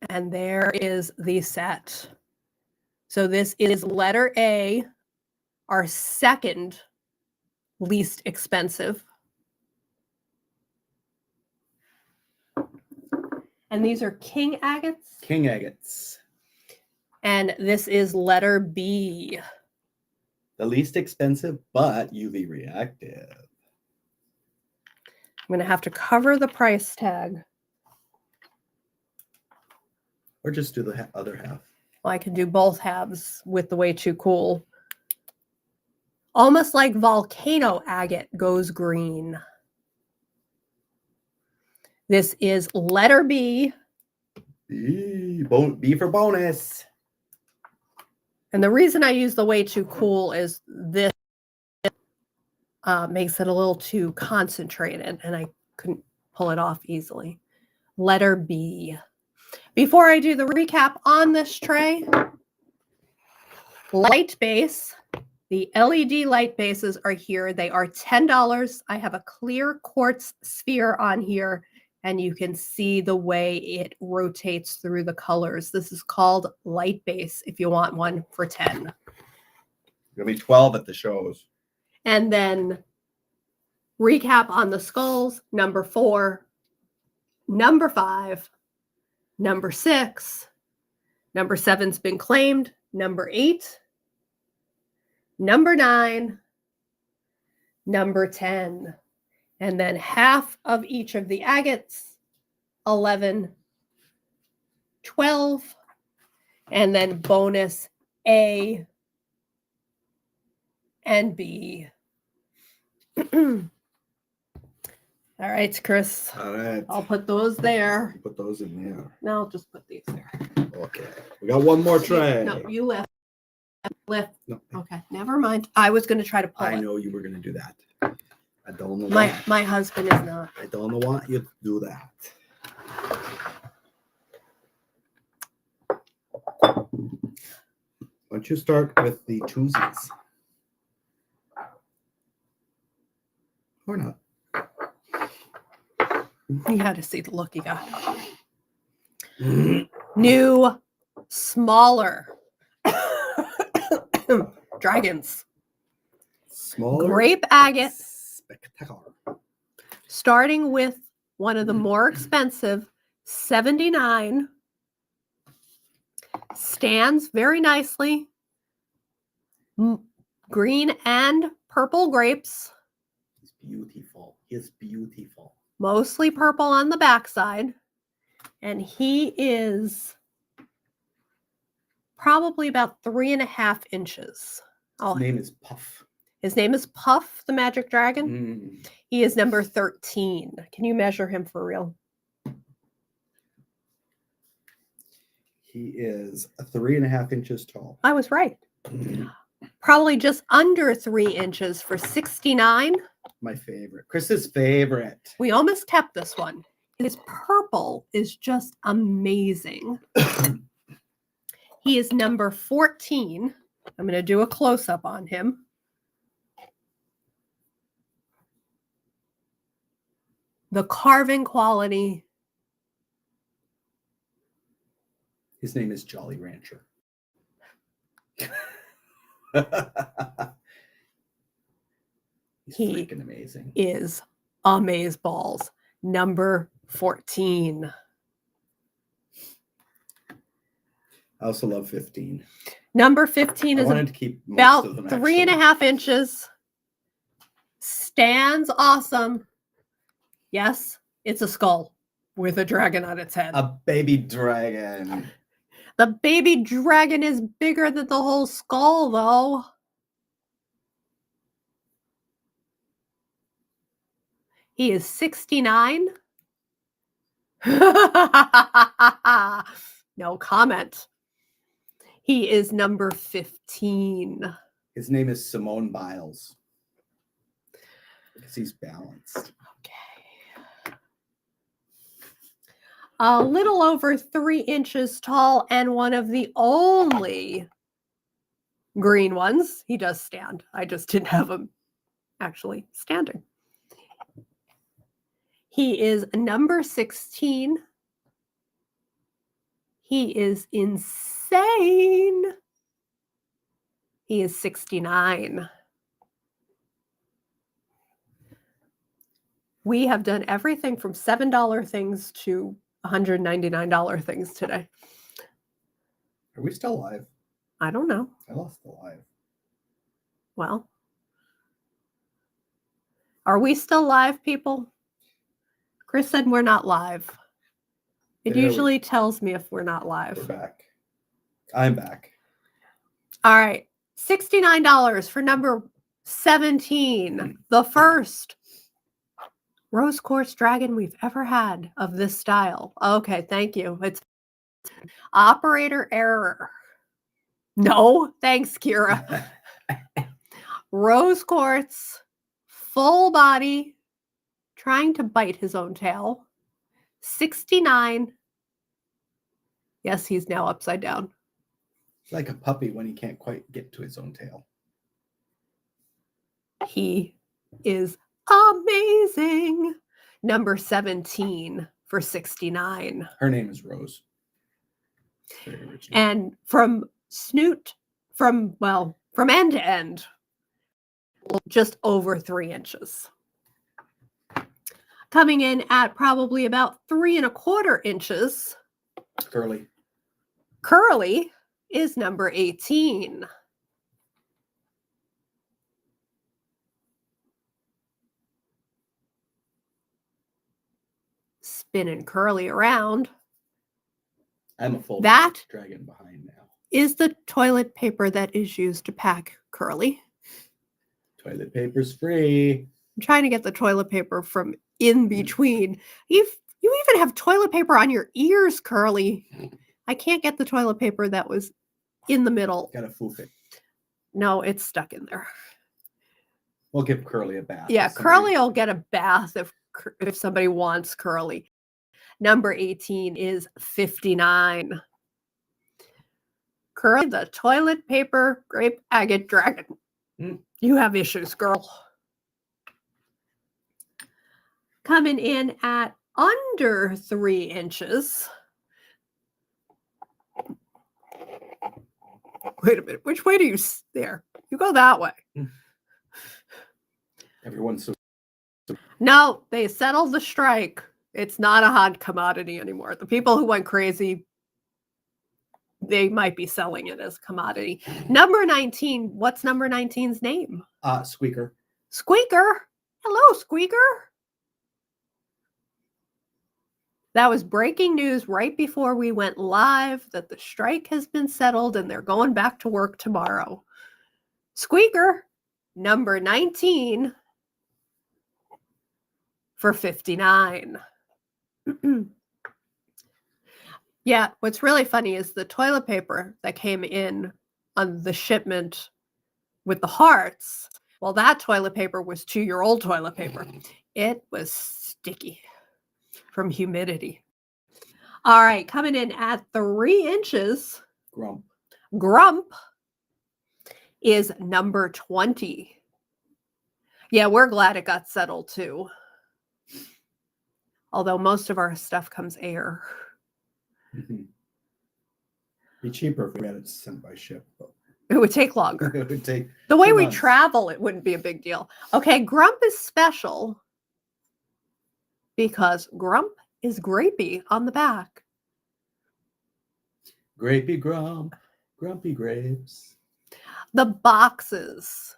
And there is the set. So this is letter A, our second least expensive. And these are king agates. King agates. And this is letter B. The least expensive, but UV reactive. I'm going to have to cover the price tag. Or just do the other half. Well, I can do both halves with the Way Too Cool. Almost like volcano agate goes green. This is letter B. B for bonus. And the reason I use the Way Too Cool is this makes it a little too concentrated, and I couldn't pull it off easily. Letter B. Before I do the recap on this tray, light base. The LED light bases are here. They are $10. I have a clear quartz sphere on here, and you can see the way it rotates through the colors. This is called light base if you want one for 10. It'll be 12 at the shows. And then recap on the skulls, number 4, number 5, number 6, number 7's been claimed, number 8, number 9, number 10, and then half of each of the agates, 11, 12, and then bonus A and B. All right, Chris. All right. I'll put those there. Put those in there. No, I'll just put these there. Okay. We got one more tray. No, you lift. Lift. No. Okay, never mind. I was going to try to pull I it. know you were going to do that. I don't know My husband is not. I don't want you to do that. Why don't you start with the twosies? Or not? You had to see the look he got. New, smaller dragons. Smaller. Grape agate. Spectacular. Starting with one of the more expensive, 79. Stands very nicely. Green and purple grapes. He's beautiful. He is beautiful. Mostly purple on the backside. And he is probably about 3.5 inches. His name is Puff. His name is Puff, the magic dragon. He is number 13. Can you measure him for real? He is 3.5 inches tall. I was right. Probably just under 3 inches for 69. My favorite. Chris's favorite. We almost kept this one. His purple is just amazing. He is number 14. I'm going to do a close-up on him. The carving quality. His name is Jolly Rancher. He's freaking amazing. Is amazeballs. Number 14. I also love 15. Number 15 I is wanted to keep most about of them, 3.5 inches. Stands awesome. Yes, it's a skull with a dragon on its head. A baby dragon. The baby dragon is bigger than the whole skull, though. He is 69. No comment. He is number 15. His name is Simone Biles. Because he's balanced. Okay. A little over 3 inches tall and one of the only green ones, he does stand. I just didn't have him actually standing. He is number 16. He is insane. He is 69. We have done everything from $7 things to $199 things today. Are we still live? I don't know. I lost the live. Well, are we still live, people? Chris said we're not live. It usually tells me if we're not live. We're back. I'm back. All right. $69 for number 17. The first rose quartz dragon we've ever had of this style. Okay, thank you. It's operator error. No, thanks, Kira. Rose quartz, full body, trying to bite his own tail. 69. Yes, he's now upside down. It's like a puppy when he can't quite get to his own tail. He is amazing. Number 17 for 69. Her name is Rose. Very original. And from end to end, just over 3 inches. Coming in at probably about 3¼ inches. Curly. Curly is number 18. Spinning Curly around. I'm a full That dragon behind now. Is the toilet paper that is used to pack Curly. Toilet paper's free. I'm trying to get the toilet paper from in between. You even have toilet paper on your ears, Curly. I can't get the toilet paper that was in the middle. Gotta foof it. No, it's stuck in there. We'll give Curly a bath. Yeah, Curly will get a bath if somebody wants Curly. Number 18 is 59. Curly, the toilet paper grape agate dragon. You have issues, girl. Coming in at under 3 inches. Wait a minute. Which way do you there? You go that way. Everyone's so. No, they settled the strike. It's not a hot commodity anymore. The people who went crazy, they might be selling it as commodity. Number 19. What's number 19's name? Squeaker. Squeaker. Hello, Squeaker. That was breaking news right before we went live that the strike has been settled and they're going back to work tomorrow. Squeaker, number 19 for 59. Yeah, what's really funny is the toilet paper that came in on the shipment with the hearts. Well, that toilet paper was 2-year-old toilet paper. It was sticky from humidity. All right, coming in at 3 inches. Grump is number 20. Yeah, we're glad it got settled too. Although most of our stuff comes air. Be cheaper if we had it sent by ship. It would take longer. It would take the way 2 we months. travel, it wouldn't be a big deal. Okay, Grump is special because Grump is grapey on the back. Grapey Grump, grumpy grapes. The boxes.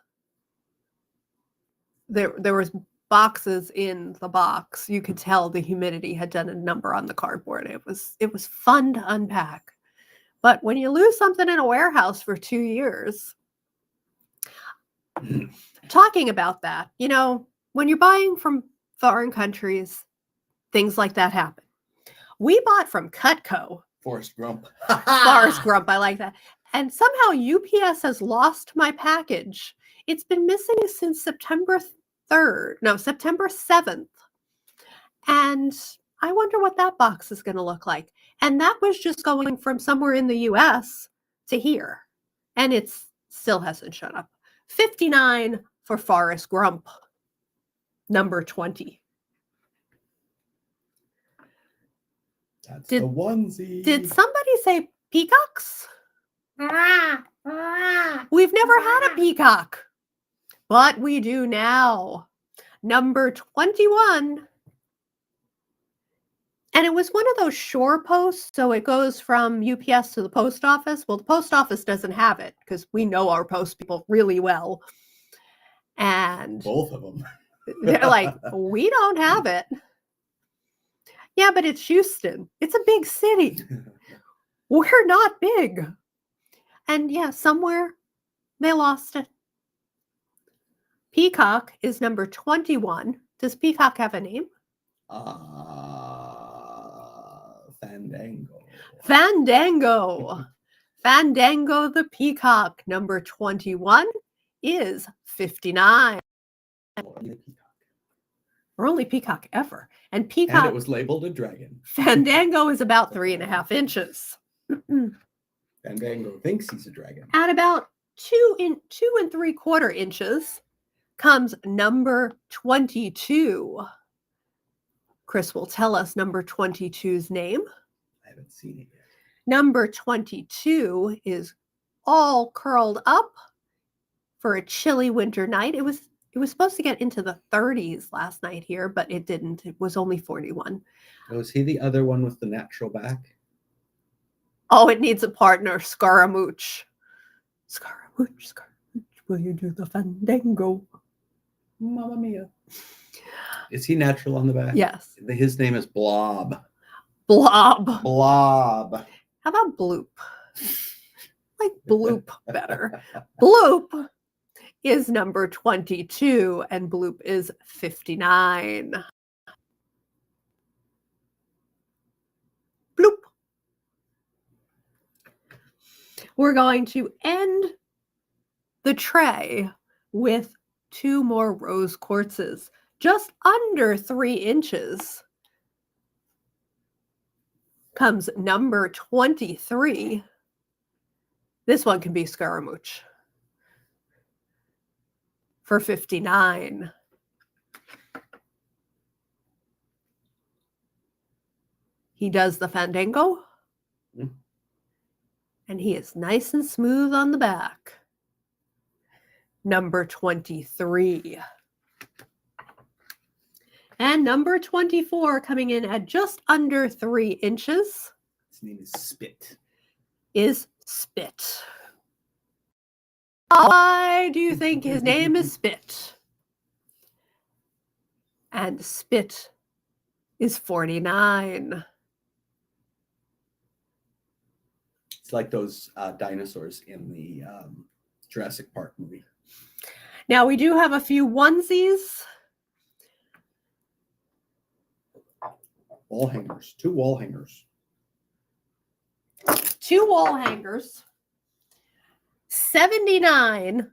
There was boxes in the box. You could tell the humidity had done a number on the cardboard. It was fun to unpack. But when you lose something in a warehouse for 2 years, talking about that, when you're buying from foreign countries, things like that happen. We bought from Cutco. Forest Grump. Forest Grump, I like that. And somehow UPS has lost my package. It's been missing since September 7th. And I wonder what that box is going to look like. And that was just going from somewhere in the US to here. And it's Still hasn't shown up. 59 for Forrest Grump, number 20. That's Did- the onesie. Did somebody say peacocks? We've never had a peacock, but we do now. Number 21. And it was one of those shore posts, so it goes from UPS to the post office. Well, the post office doesn't have it because we know our post people really well. And Both of them. they're like, we don't have it. Yeah, but it's Houston. It's a big city. We're not big. And yeah, somewhere they lost it. Peacock is number 21. Does Peacock have a name? Fandango. Fandango. Fandango the Peacock, number 21, is 59. Our only peacock ever. And peacock. And it was labeled a dragon. Fandango is about 3.5 inches. Fandango thinks he's a dragon. At about 2 and 3/4 inches comes number 22. Chris will tell us number 22's name. I haven't seen it yet. Number 22 is all curled up for a chilly winter night. It was supposed to get into the 30s last night here, but it didn't. It was only 41. Was he the other one with the natural back? Oh, it needs a partner, Scaramouche. Scaramouche, Scaramouche, will you do the fandango? Mamma mia. Is he natural on the back? Yes. His name is Blob. Blob. Blob. How about Bloop? Like Bloop better. Bloop is number 22 and Bloop is 59. Bloop. We're going to end the tray with 2 more rose quartzes, just under 3 inches. Comes number 23. This one can be Scaramouche for 59. He does the fandango. And he is nice and smooth on the back. Number 23. And number 24 coming in at just under 3 inches. His name is Spit. Is Spit. Why do you think his name is Spit? And Spit is 49. It's like those dinosaurs in the Jurassic Park movie. Now we do have a few onesies. Wall hangers. 2 wall hangers. 2 wall hangers. 79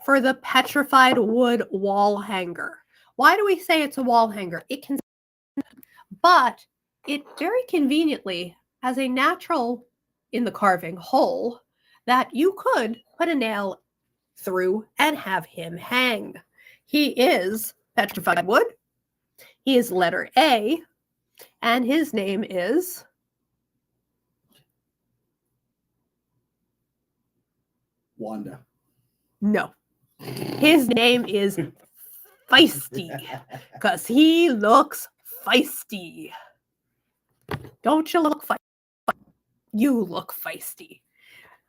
for the petrified wood wall hanger. Why do we say it's a wall hanger? It can, but it very conveniently has a natural in the carving hole that you could put a nail through and have him hang. He is petrified wood. He is letter A, and his name is Wanda. no. His name is Feisty because he looks feisty. Don't you look feisty? You look feisty.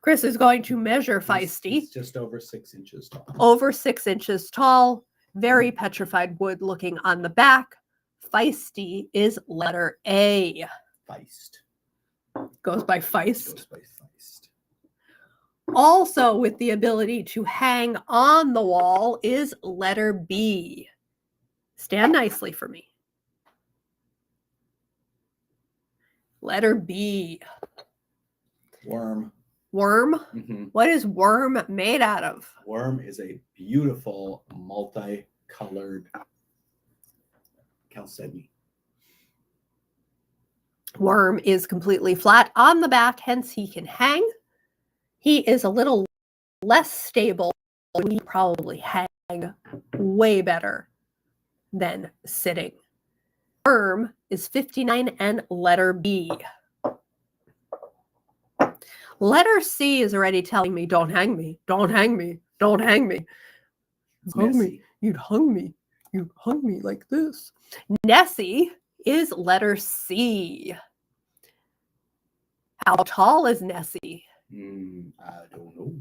Chris is going to measure feisty. He's just over 6 inches tall. Over 6 inches tall, very petrified wood looking on the back. Feisty is letter A. Feist. Goes by Feist. Goes by Feist. Also with the ability to hang on the wall is letter B. Stand nicely for me. Letter B. Worm. Worm? Mm-hmm. What is worm made out of? Worm is a beautiful multicolored chalcedony. Worm is completely flat on the back, hence he can hang. He is a little less stable, we probably hang way better than sitting. Firm is 59 and letter B. Letter C is already telling me, don't hang me, don't hang me, don't hang me. Hung me. You'd hung me. You hung me like this. Nessie is letter C. How tall is Nessie? I don't know.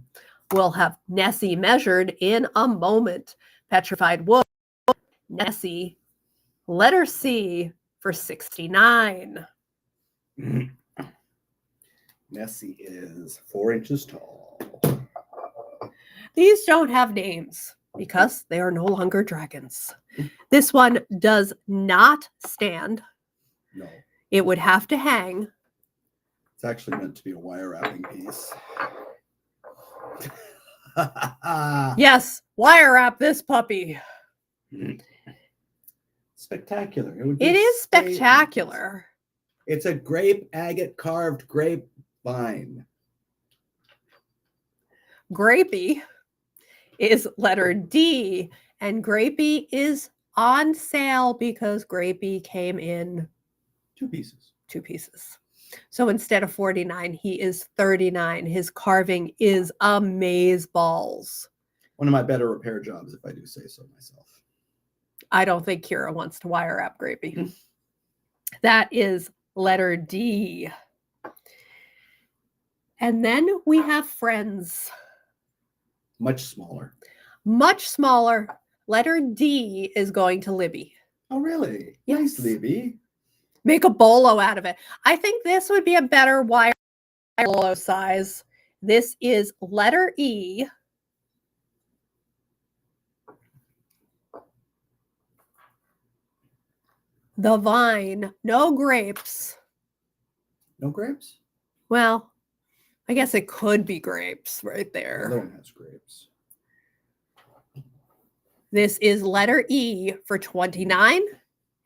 We'll have Nessie measured in a moment. Petrified wood. Nessie, letter C for 69. Nessie is 4 inches tall. These don't have names because they are no longer dragons. This one does not stand. No. It would have to hang. It's actually meant to be a wire wrapping piece. Yes, wire wrap this puppy. Spectacular. It is spectacular. It's a grape agate carved grapevine. Grapey is letter D, and Grapey is on sale because Grapey came in 2 pieces. 2 pieces. So instead of 49, he is 39. His carving is amazeballs. One of my better repair jobs, if I do say so myself. I don't think Kira wants to wire wrap Grapey. That is letter D. And then we have friends. Much smaller. Much smaller. Letter D is going to Libby. Oh, really? Yes. Nice, Libby. Make a bolo out of it. I think this would be a better wire bolo size. This is letter E. The vine, no grapes. No grapes? Well, I guess it could be grapes right The there. other one has grapes. This is letter E for 29,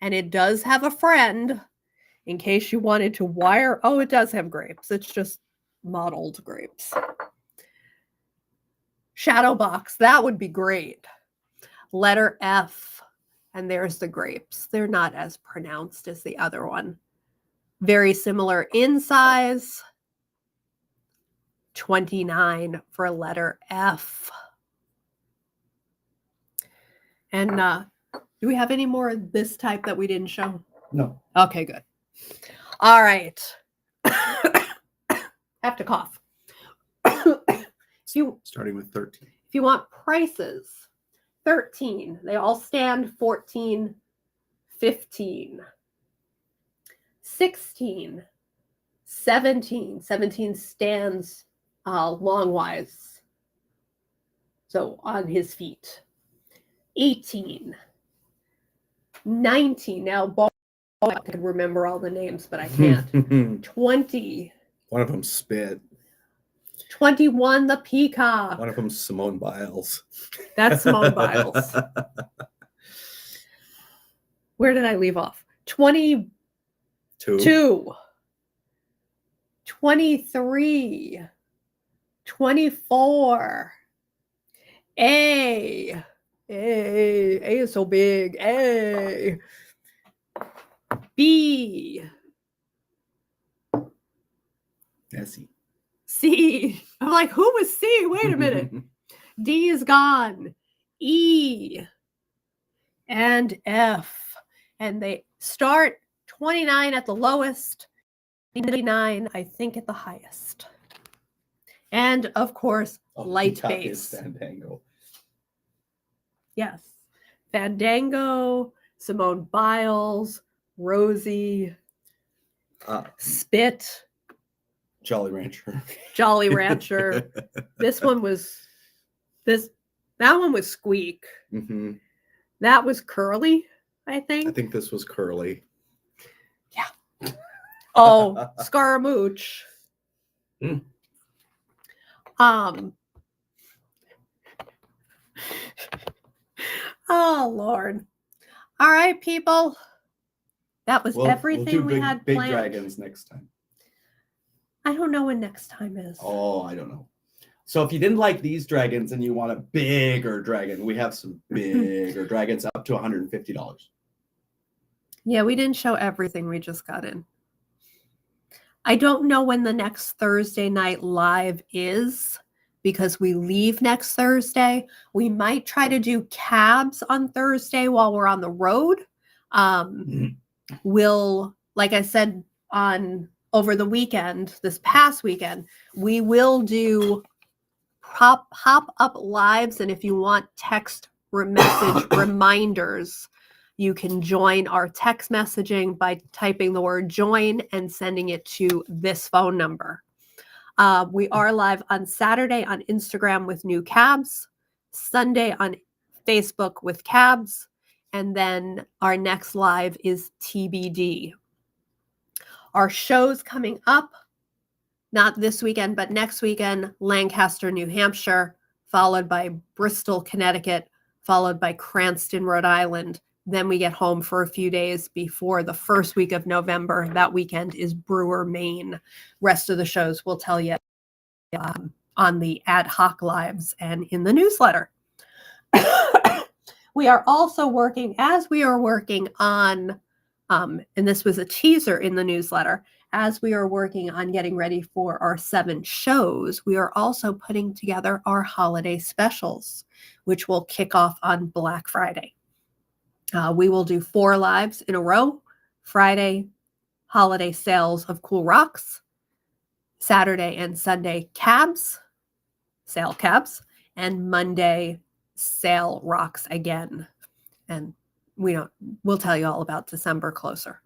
and it does have a friend in case you wanted to wire. Oh, it does have grapes. It's just mottled grapes. Shadow box, that would be great. Letter F, and there's the grapes. They're not as pronounced as the other one. Very similar in size. 29 for letter F. And do we have any more of this type that we didn't show? No. Okay, good. All right. Have to cough. Starting with 13. If you want prices, 13. They all stand 14, 15, 16, 17. 17 stands longwise, so on his feet. 18, 19. Now, I can remember all the names, but I can't. 20. One of them spit. 21, the peacock. One of them Simone Biles. That's Simone Biles. Where did I leave off? 22. 23. 24. A is so big. A. B. Nessie. C. I'm like, who was C? Wait a minute. D is gone. E. And F. And they start 29 at the lowest, 99, I think, at the highest. And of course, light base. Fandango. Yes. Fandango, Simone Biles, Rosie, Spit, Jolly Rancher. Jolly Rancher. That one was Squeak. Mm-hmm. That was Curly, I think. I think this was Curly. Yeah. Oh, Scaramouche. Mm. Oh, Lord. All right, people. That was everything we had big planned. dragons next time. I don't know when next time is. Oh, I don't know. So if you didn't like these dragons and you want a bigger dragon, we have some bigger dragons up to $150. Yeah, we didn't show everything we just got in. I don't know when the next Thursday night live is because we leave next Thursday. We might try to do cabs on Thursday while we're on the road. We'll, like I said, over the weekend, this past weekend, we will do pop up lives, and if you want text message reminders, you can join our text messaging by typing the word join and sending it to this phone number. We are live on Saturday on Instagram with new cabs, Sunday on Facebook with cabs, and then our next live is TBD. Our shows coming up, not this weekend, but next weekend, Lancaster, New Hampshire, followed by Bristol, Connecticut, followed by Cranston, Rhode Island. Then we get home for a few days before the first week of November. That weekend is Brewer, Maine. Rest of the shows we'll tell you on the ad hoc lives and in the newsletter. We are also working, as we are working on, and this was a teaser in the newsletter, as we are working on getting ready for our 7 shows, we are also putting together our holiday specials, which will kick off on Black Friday. We will do 4 lives in a row. Friday, holiday sales of Cool Rocks. Saturday and Sunday, cabs, sale cabs. And Monday, sale rocks again. And we'll tell you all about December closer.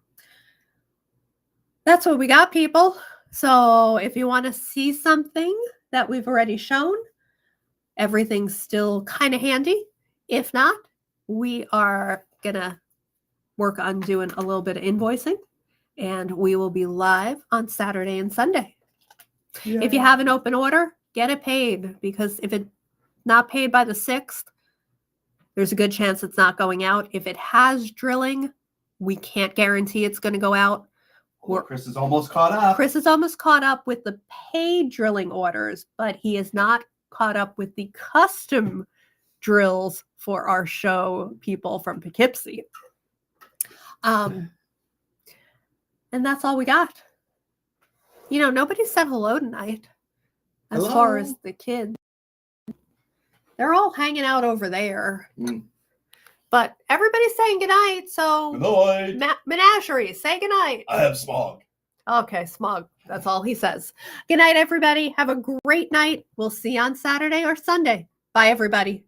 That's what we got, people. So if you want to see something that we've already shown, everything's still kind of handy. If not, we are going to work on doing a little bit of invoicing, and we will be live on Saturday and Sunday. Yeah. If you have an open order, get it paid, because if it's not paid by the 6th, there's a good chance it's not going out. If it has drilling, we can't guarantee it's going to go out. Chris is almost caught up. Chris is almost caught up with the paid drilling orders, but he is not caught up with the custom drills for our show people from Poughkeepsie. And that's all we got. Nobody said hello tonight. As far as the kids. They're all hanging out over there. But everybody's saying goodnight, so good night. Menagerie, say goodnight. I have Smog. Okay, Smog. That's all he says. Good night, everybody. Have a great night. We'll see you on Saturday or Sunday. Bye, everybody.